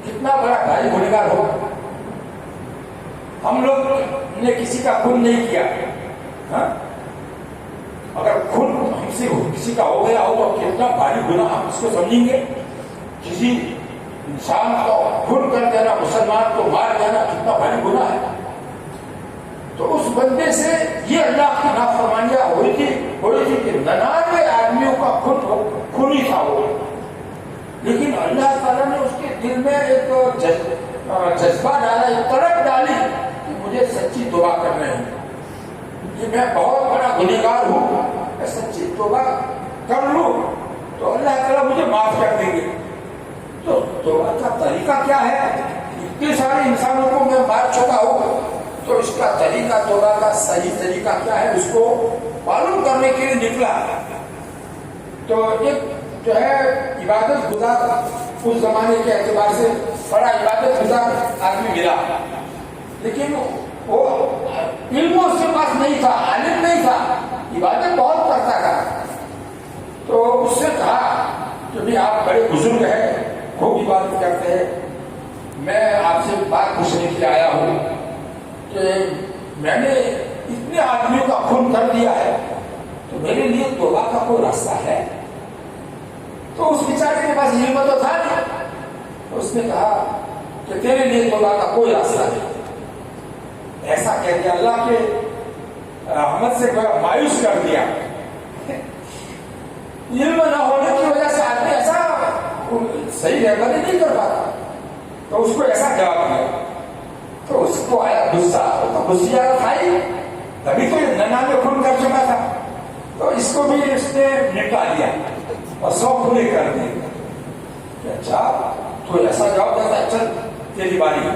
کتنا بڑا بھائی گنہگار ہوگا. ہم لوگ نے کسی کا خون نہیں کیا، ہاں؟ اگر خون ہم سے کسی کا ہو گیا ہو تو کتنا بھاری گناہ ہم اس کو سمجھیں گے. کسی انسان کو خون کر دینا، مسلمان کو مار دینا کتنا بھاری گناہ ہے. تو اس بندے سے یہ اللہ کی نافرمانیاں ہوئی تھی کہ 99 آدمیوں کا خون ہی تھا وہ. لیکن اللہ تعالیٰ نے اس کے دل میں ایک جذبہ ڈالا، ایک تڑپ ڈالی کہ مجھے سچی توبہ کرنا ہے. یہ میں بہت بڑا گنہگار ہوں، میں سچی توبہ کر لوں تو اللہ تعالیٰ مجھے معاف کر دیں گے. تو توبہ کا طریقہ کیا ہے؟ اتنے سارے انسانوں کو میں مار چکا ہوں، تو اس کا طریقہ، توبہ کا صحیح طریقہ کیا ہے، اس کو معلوم کرنے کے لیے نکلا. تو ایک جو ہے عبادت گزار، اس زمانے کے اعتبار سے بڑا عبادت گزار آدمی ملا، لیکن وہ علم اس کے پاس نہیں تھا، عالم نہیں تھا، عبادت بہت کرتا تھا. تو اس سے کہا کہ بھی آپ بڑے بزرگ ہیں، خوب عبادت کرتے ہیں، میں آپ سے بات پوچھنے کے لیے آیا ہوں کہ میں نے اتنے آدمیوں کا خون کر دیا ہے، تو میرے لیے توبہ کا کوئی راستہ ہے؟ تو اس بیچارے کے پاس علم تو تھا نہیں. اس نے کہا کہ تیرے لیے توبہ کا کوئی راستہ نہیں. ایسا کہہ دیا، اللہ کے رحمت سے مایوس کر دیا. علم نہ ہونے کی وجہ سے آدمی ایسا صحیح رہبری نہیں کر پاتا. تو اس کو ایسا جواب دیا. تو اس کو آیا غصہ، تو غصہ تھا ہی، تبھی تو 99 خون کر چکا تھا. تو اس کو بھی اس نے نپٹا دیا اور 100 پورے کر دیے. اچھا تو ایسا جواب دیتا، چل تیری باری ہے.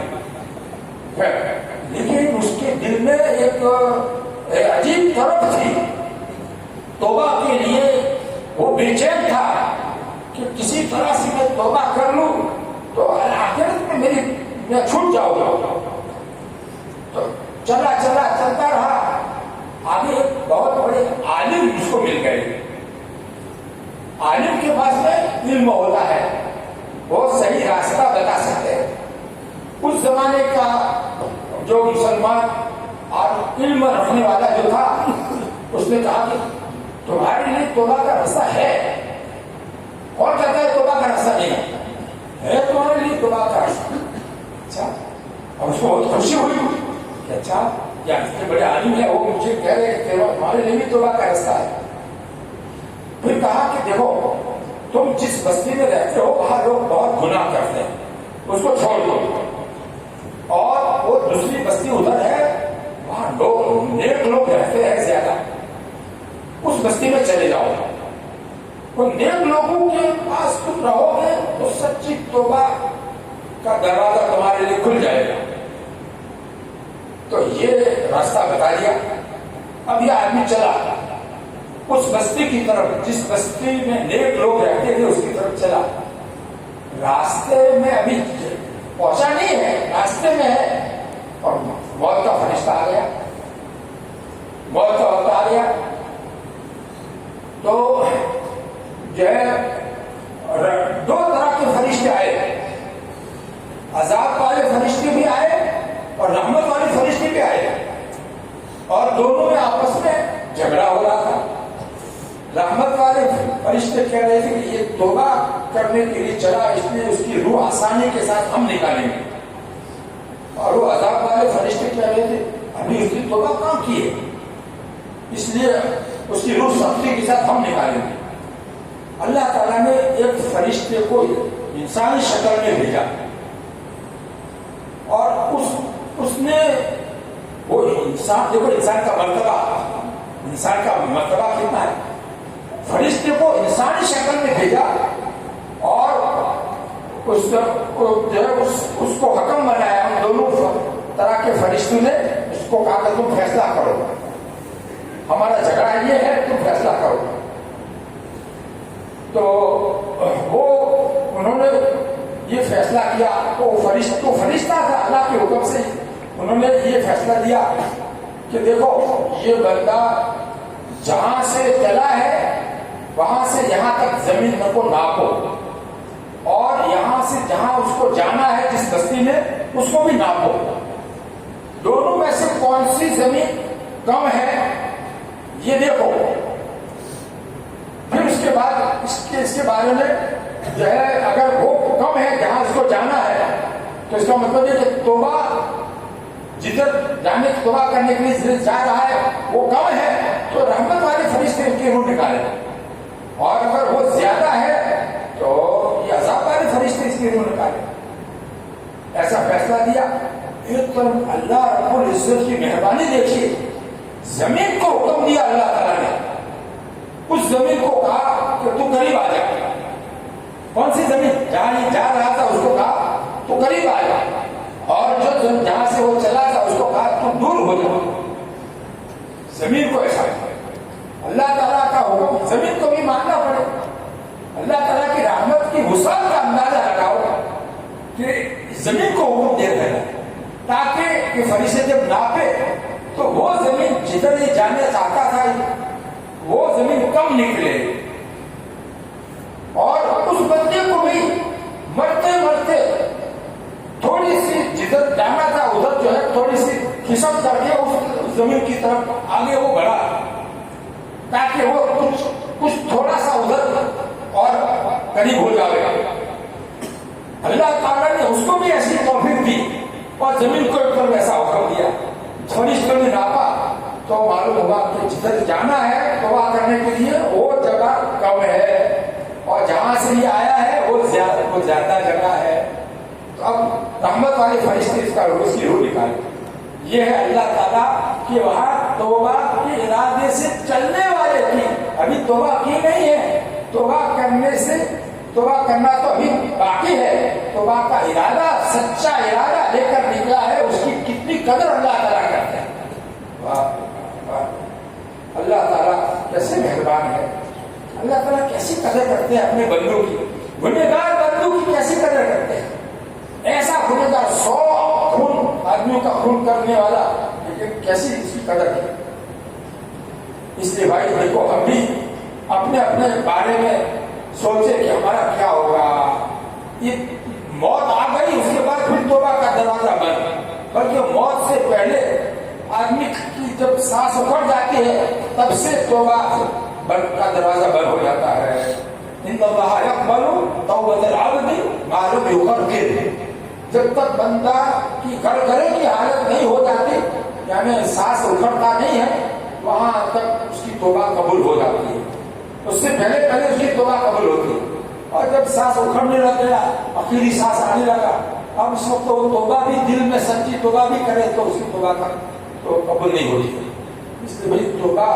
لیکن اس کے دل میں ایک عجیب طرف تھی توبہ کے لیے. وہ بے چین تھا کہ کسی طرح سے میں توبہ کر لوں تو آخرت میں میں چھوٹ جاؤں گا. تو چلتا رہا. آگے ایک بہت بڑے عالم اس کو مل گئے. عالم کے پاس میں علم ہوتا ہے، وہ صحیح راستہ بتا سکتے ہیں. اس زمانے کا جو مسلمان اور علم رکھنے والا جو تھا، اس نے کہا کہ تمہارے لیے توبہ کا راستہ ہے. اور کہتا ہے توبہ کا راستہ نہیں ہے تمہارے لیے توبہ کا راستہ. اچھا، اور اس کو بہت خوشی ہوئی کہ اچھا یا اتنے بڑے عالم ہیں، وہ مجھے کہہ رہے کہ تمہارے لیے بھی توبہ کا راستہ ہے. پھر کہا کہ دیکھو، تم جس بستی میں رہتے ہو وہاں لوگ بہت گناہ کرتے ہیں، اس کو چھوڑ دو. اور وہ دوسری بستی ادھر ہے، وہاں لوگ نیک لوگ رہتے ہیں زیادہ، اس بستی میں چلے جاؤ. وہ نیک لوگوں کے پاس تم رہو گے تو سچی توبہ کا دروازہ تمہارے لیے کھل جائے گا. تو یہ راستہ بتا دیا. اب یہ آدمی چلا اس بستی کی طرف، جس بستی میں نیک لوگ رہتے تھے اس کی طرف چلا. راستے میں ابھی پہنچا نہیں ہے، راستے میں ہے، اور موت کا فرشتہ آ گیا. موت کا وقت آ گیا تو جو ہے 2 طرح کے فرشتے آئے. عذاب والے اور دونوں میں آپس میں جھگڑا ہو رہا تھا. رحمت والے فرشتے کہہ رہے تھے کہ یہ توبہ کرنے کے لیے چلا، اس لیے اس کی روح آسانی کے ساتھ ہم نکالیں گے. اور وہ عذاب والے فرشتے کہہ رہے تھے ابھی اس کی توبہ کہاں کی ہے، اس لیے اس کی روح سختی کے ساتھ ہم نکالیں گے. اللہ تعالیٰ نے ایک فرشتے کو انسانی شکل میں بھیجا اور اس نے وہ انسان، دیکھو انسان کا مرتبہ کتنا ہے. فرشتے کو انسانی شکل میں بھیجا اور اس کو حکم بنایا. ہم دونوں طرح کے فرشتوں نے اس کو کہا کہ تم فیصلہ کرو، ہمارا جھگڑا یہ ہے، تم فیصلہ کرو. تو وہ انہوں نے یہ فیصلہ کیا. تو فرشتہ تھا، اللہ کے حکم سے انہوں نے یہ فیصلہ دیا کہ دیکھو یہ بندہ جہاں سے چلا ہے وہاں سے یہاں تک زمین کو ناپو، اور یہاں سے جہاں اس کو جانا ہے جس بستی میں اس کو بھی ناپو. دونوں میں سے کون سی زمین کم ہے یہ دیکھو. پھر اس کے بعد اس کے بارے میں جو ہے اگر وہ کم ہے جہاں اس کو جانا ہے تو اس کا مطلب ہے کہ توبہ جدھر جانے کی توبہ کرنے کے لیے جا رہا ہے وہ کم ہے تو رحمت والے فرشتے ان کی روح نکالے، اور اگر وہ زیادہ ہے تو یہ عذاب والے فرشتے اس کی روح نکالے. ایسا فیصلہ دیا. ایک طرف اللہ رب العزت کی مہربانی دیکھیے، زمین کو حکم دیا اللہ تعالیٰ نے، اس زمین کو کہا کہ تو قریب آ جا. کون سی زمین؟ جہاں یہ جا رہا تھا اس کو کہا تو قریب آ جا، اور جو جہاں سے وہ چلا تھا اس کو کہا تو دور ہو جا. زمین کو ایسا اللہ تعالیٰ کا حکم، زمین کو بھی ماننا پڑے. اللہ تعالیٰ کی رحمت کی وسعت کا اندازہ لگاؤ کہ زمین کو حکم دے رہے ہیں تاکہ یہ فرشتے جب ناپے تو وہ زمین جدھر یہ جانے چاہتا تھا وہ زمین کم نکلے، اور اس بندے کو بھی مرتے مرتے تھوڑی سی جدھر جانا تھا ادھر جو ہے تھوڑی سی کھسک کر کے اس زمین کی طرف آگے وہ بڑھا تاکہ وہ کچھ تھوڑا سا ادھر اور قریب ہو جائے. اللہ تعالیٰ نے اس کو بھی ایسی توفیق دی اور زمین کو ایک طرف ایسا حکم دیا. فرشتوں نے ناپا تو معلوم ہوا کہ جدھر جانا ہے توبہ کرنے کے لیے وہ جگہ کم ہے، اور جہاں سے یہ آیا ہے وہ زیادہ جگہ ہے. تو اب رحمت والے فرشتے اس کی روح نکالے. یہ ہے اللہ تعالیٰ کہ وہاں توبہ کے ارادے سے چلنے والے کی ابھی توبہ کی نہیں ہے، توبہ کرنا تو ابھی باقی ہے. توبہ کا ارادہ، سچا ارادہ لے کر نکلا ہے، اس کی کتنی قدر اللہ تعالیٰ کرتے ہیں. اللہ تعالیٰ کیسے مہربان ہے، اللہ تعالیٰ کیسی قدر کرتے ہیں اپنے بندوں کی، گنہگار بندوں کی کیسی قدر کرتے ہیں. ایسا گنہگار 100 خون آدمیوں کا خون کرنے والا، لیکن کیسی اس کی قدر کی. اس لیے بھائی دیکھو ہم بھی اپنے اپنے بارے میں سوچے کہ ہمارا کیا ہوگا. یہ موت آ گئی اس کے بعد پھر توبہ کا دروازہ بند، بلکہ موت سے پہلے آدمی کی جب سانس اکھڑ جاتی ہے تب سے توبہ کا دروازہ بند ہو جاتا ہے. ان اللہ یقبل توبۃ العبد ما لم یغرغر. جب تک بندہ کی گڑگڑے کی حالت نہیں ہو جاتی، یعنی سانس اکھڑتا نہیں ہے، وہاں تک اس کی توبہ قبول ہو جاتی ہے. اس سے پہلے اس کی توبہ قبول ہوتی ہے. اور جب سانس اکھڑنے لگ گیا، آخری سانس آنے لگا، اب اس وقت وہ توبہ بھی دل میں سچی توبہ بھی کرے تو اس کی توبہ کا تو قبول نہیں ہوتی. اس لیے بھائی توبہ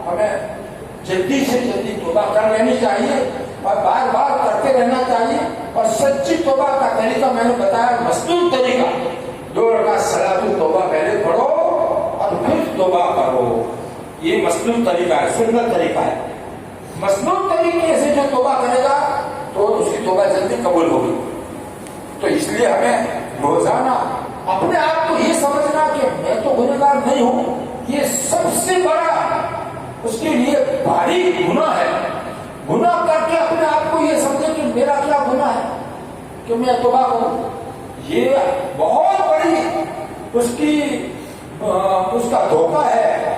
ہمیں جلدی سے جلدی توبہ کر لینی چاہیے اور بار بار کرتے رہنا چاہیے. اور سچی توبہ کا طریقہ میں نے بتایا، مصنون طریقہ. 2 رکعت صلاۃ التوبہ پہلے پڑھو اور پھر توبہ کرو. یہ مصنون طریقہ ہے، سنت طریقہ ہے. مصنون طریقے سے جو توبہ کرے گا تو اس کی توبہ جلدی قبول ہوگی. تو اس لیے ہمیں روزانہ اپنے آپ کو یہ سمجھنا کہ میں تو گنہگار نہیں ہوں، یہ سب سے بڑا اس کے لیے بھاری گناہ ہے. گناہ کر کے اپنے آپ کو یہ سمجھے کہ میرا کیا گناہ ہے کہ میں توبہ کروں. یہ بہت بڑی اس کا دھوکہ ہے،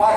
5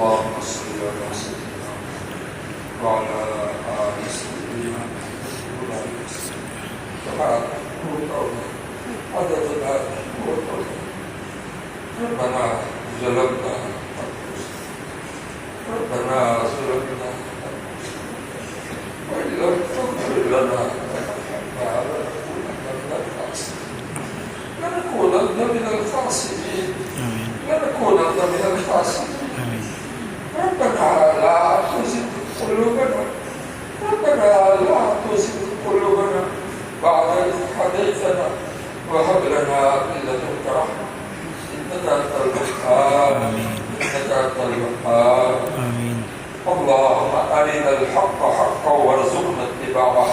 اللهم صل على سيدنا وعلى آل سيدنا وبارك وسلم كما قلت عدد ربنا ظلمنا وإن لم تغفر لنا لنكونن من الخاسرين ربنا لا تزغ قلوبنا بعد إذ هديتنا وهب لنا من لدنك رحمة إنك أنت الوهاب اللهم أرنا الحق حقا وارزقنا اتباعه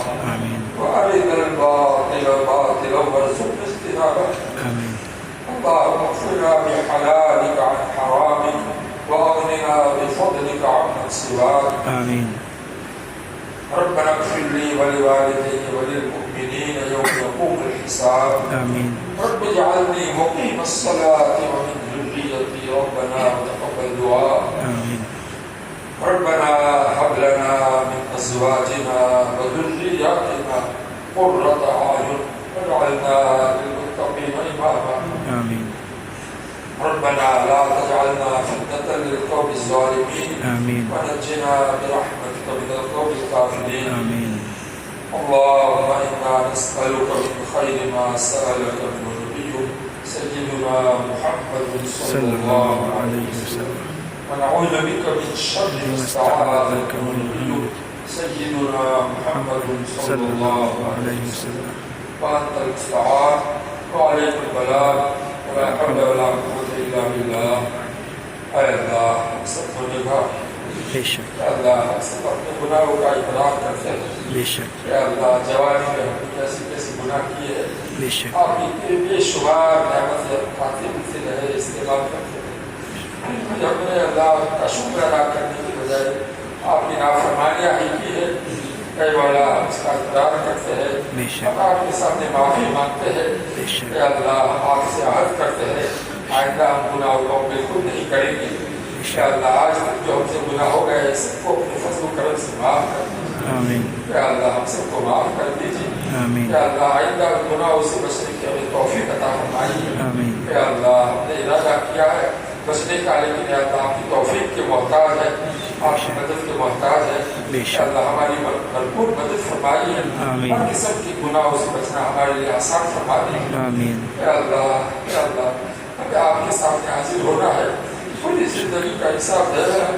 وأرنا الباطل باطلا وارزقنا اجتنابه اللهم اغفرنا بحلالك عن حرامك وأغننا بفضلك عمن سواك ربنا اغفر لي ولوالدي وللمؤمنين يوم يقوم الحساب رب اجعلني مقيم الصلاة ومن ذريتي ربنا وتقبل دعاء ربنا هب لنا من أزواجنا وذرياتنا قرة أعين واجعلنا للمتقين إماما ربنا لا تجعلنا فتنة للقوم الظالمين ونجنا برحمتك من القوم الكافرين اللهم إنا نسألك من خير ما سألك منه نبيك سيدنا محمد صلى الله عليه وسلم ونعوذ بك من شر ما استعاذك منه نبيك سيدنا محمد صلى الله عليه وسلم وأنت المستعان وعليك البلاغ ولا حول ولا قوة إلا بالله اے اللہ ہم سب گناہگار اے اللہ ہم سب اپنے گناہوں کا اقرار کرتے ہیں اے اللہ جوانی میں ہم نے کیسی کیسی گناہ کیے ہیں آپ کی بے شمار نعمت خاطر سے رہے استعمال کرتے ہیں ہم نے اللہ کا شکر ادا کرنے کی بجائے آپ کی نافرمانیاں ہی کی ہے اے والا ہم اس کا اقرار کرتے ہیں ہم آپ کے سامنے معافی مانگتے ہیں اے اللہ آپ سے عہد کرتے ہیں آئندہ ہم گناہوں کو بالکل نہیں کریں گے اے اللہ آج تک جو ہم سے گناہ ہو گئے سب کو اپنے فضل و کرم سے معاف کر دیجیے اے اللہ ہم سب کو معاف کر دیجیے اے اللہ آئندہ گناہوں سے بچنے کی ہمیں توفیق عطا فرمائیے اے اللہ ہم نے ارادہ کیا ہے بچنے کا لیکن اے اللہ آپ کی توفیق کے محتاج ہے آپ کی مدد کے محتاج ہے اے اللہ ہماری بھرپور مدد فرمائیے ہر قسم کی گناہوں سے بچنا ہمارے لیے آسان فرما دیجیے اے اللہ ہمیں آپ کے سامنے حاضر ہونا ہے پوری زندگی کا حساب دینا ہے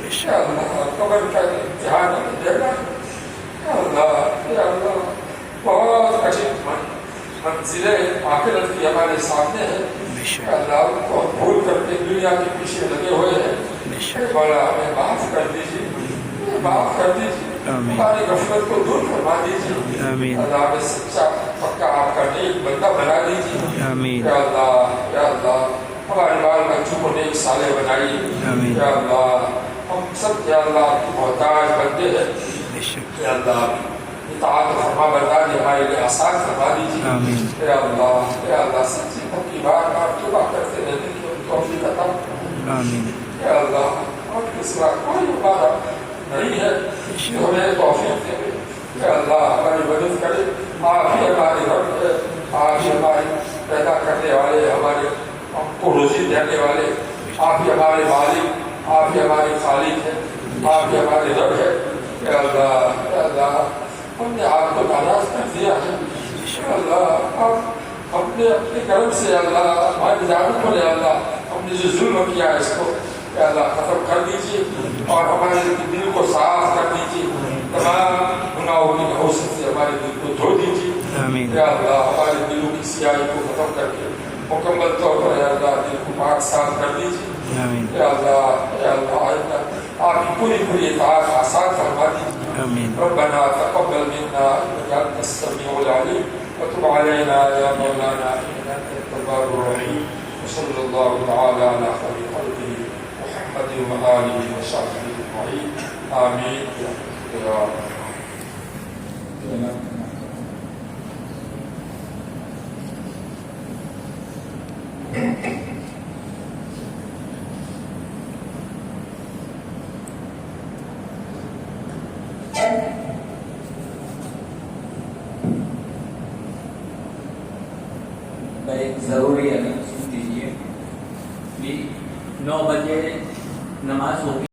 اے اللہ قبر کا امتحان ہمیں دینا ہے اے اللہ بہت عجیب منزلیں آخرت کی ہمارے سامنے ہے اے اللہ ان کو ہم بھول کر کے دنیا کے پیچھے لگے ہوئے ہیں اے مولا ہمیں معاف کر دیجیے ہماری غفلت کو دور فرما دیجیے اللہ ہمیں سچا پکا آپ کا نیک بندہ بنا دیجیے اے اللہ ہمارے بال بچوں کو نیک صالح بنائیے اے اللہ ہم سب اے اللہ آپ کی محتاج بندے ہیں اے اللہ اطاعت فرما برداری ہمارے لیے آسان فرما دیجیے اے اللہ سچی پکی بات آپ کی بات کرتے رہنے کی توفیق عطا اے اللہ اور کے سوا کوئی ہمارا نہیں ہے جو ہمیں توفیق دے اے اللہ ہماری مدد کرے آپ ہی ہمارے رب ہے آپ ہی ہمارے پیدا کرنے والے ہمارے ہم کو روزی دینے والے آپ ہی ہمارے مالک آپ ہی ہمارے خالق ہیں آپ ہی ہمارے رب ہے اے اللہ ہم نے آپ کو ناراض کر دیا ہے اے اللہ ہم نے اپنے کرم سے اللہ ہماری جانب کو لے اللہ ہم نے جو ظلم کیا ہے اس کو اے اللہ ختم کر دیجیے اور ہمارے دل کو صاف کر دیجیے تمام گناہوں کی نحوست سے ہمارے دل کو دھو دیجیے اے اللہ ہمارے دلوں کی سیاہی کو ختم کر کے مکمل طور پر اے اللہ دل کو پاک صاف کر دیجیے اے اللہ آپ کی پوری اطاعت آسان فرما دیجیے ربنا تقبل منا انك انت السميع العليم وتب علينا يا مولانا انك انت التواب الرحيم وصلى الله تعالى على خير خلقه محمد واله وصحبه اجمعين امين يا رب ضروری ہے، سن دیجیے کہ 9 بجے نماز ہوگی.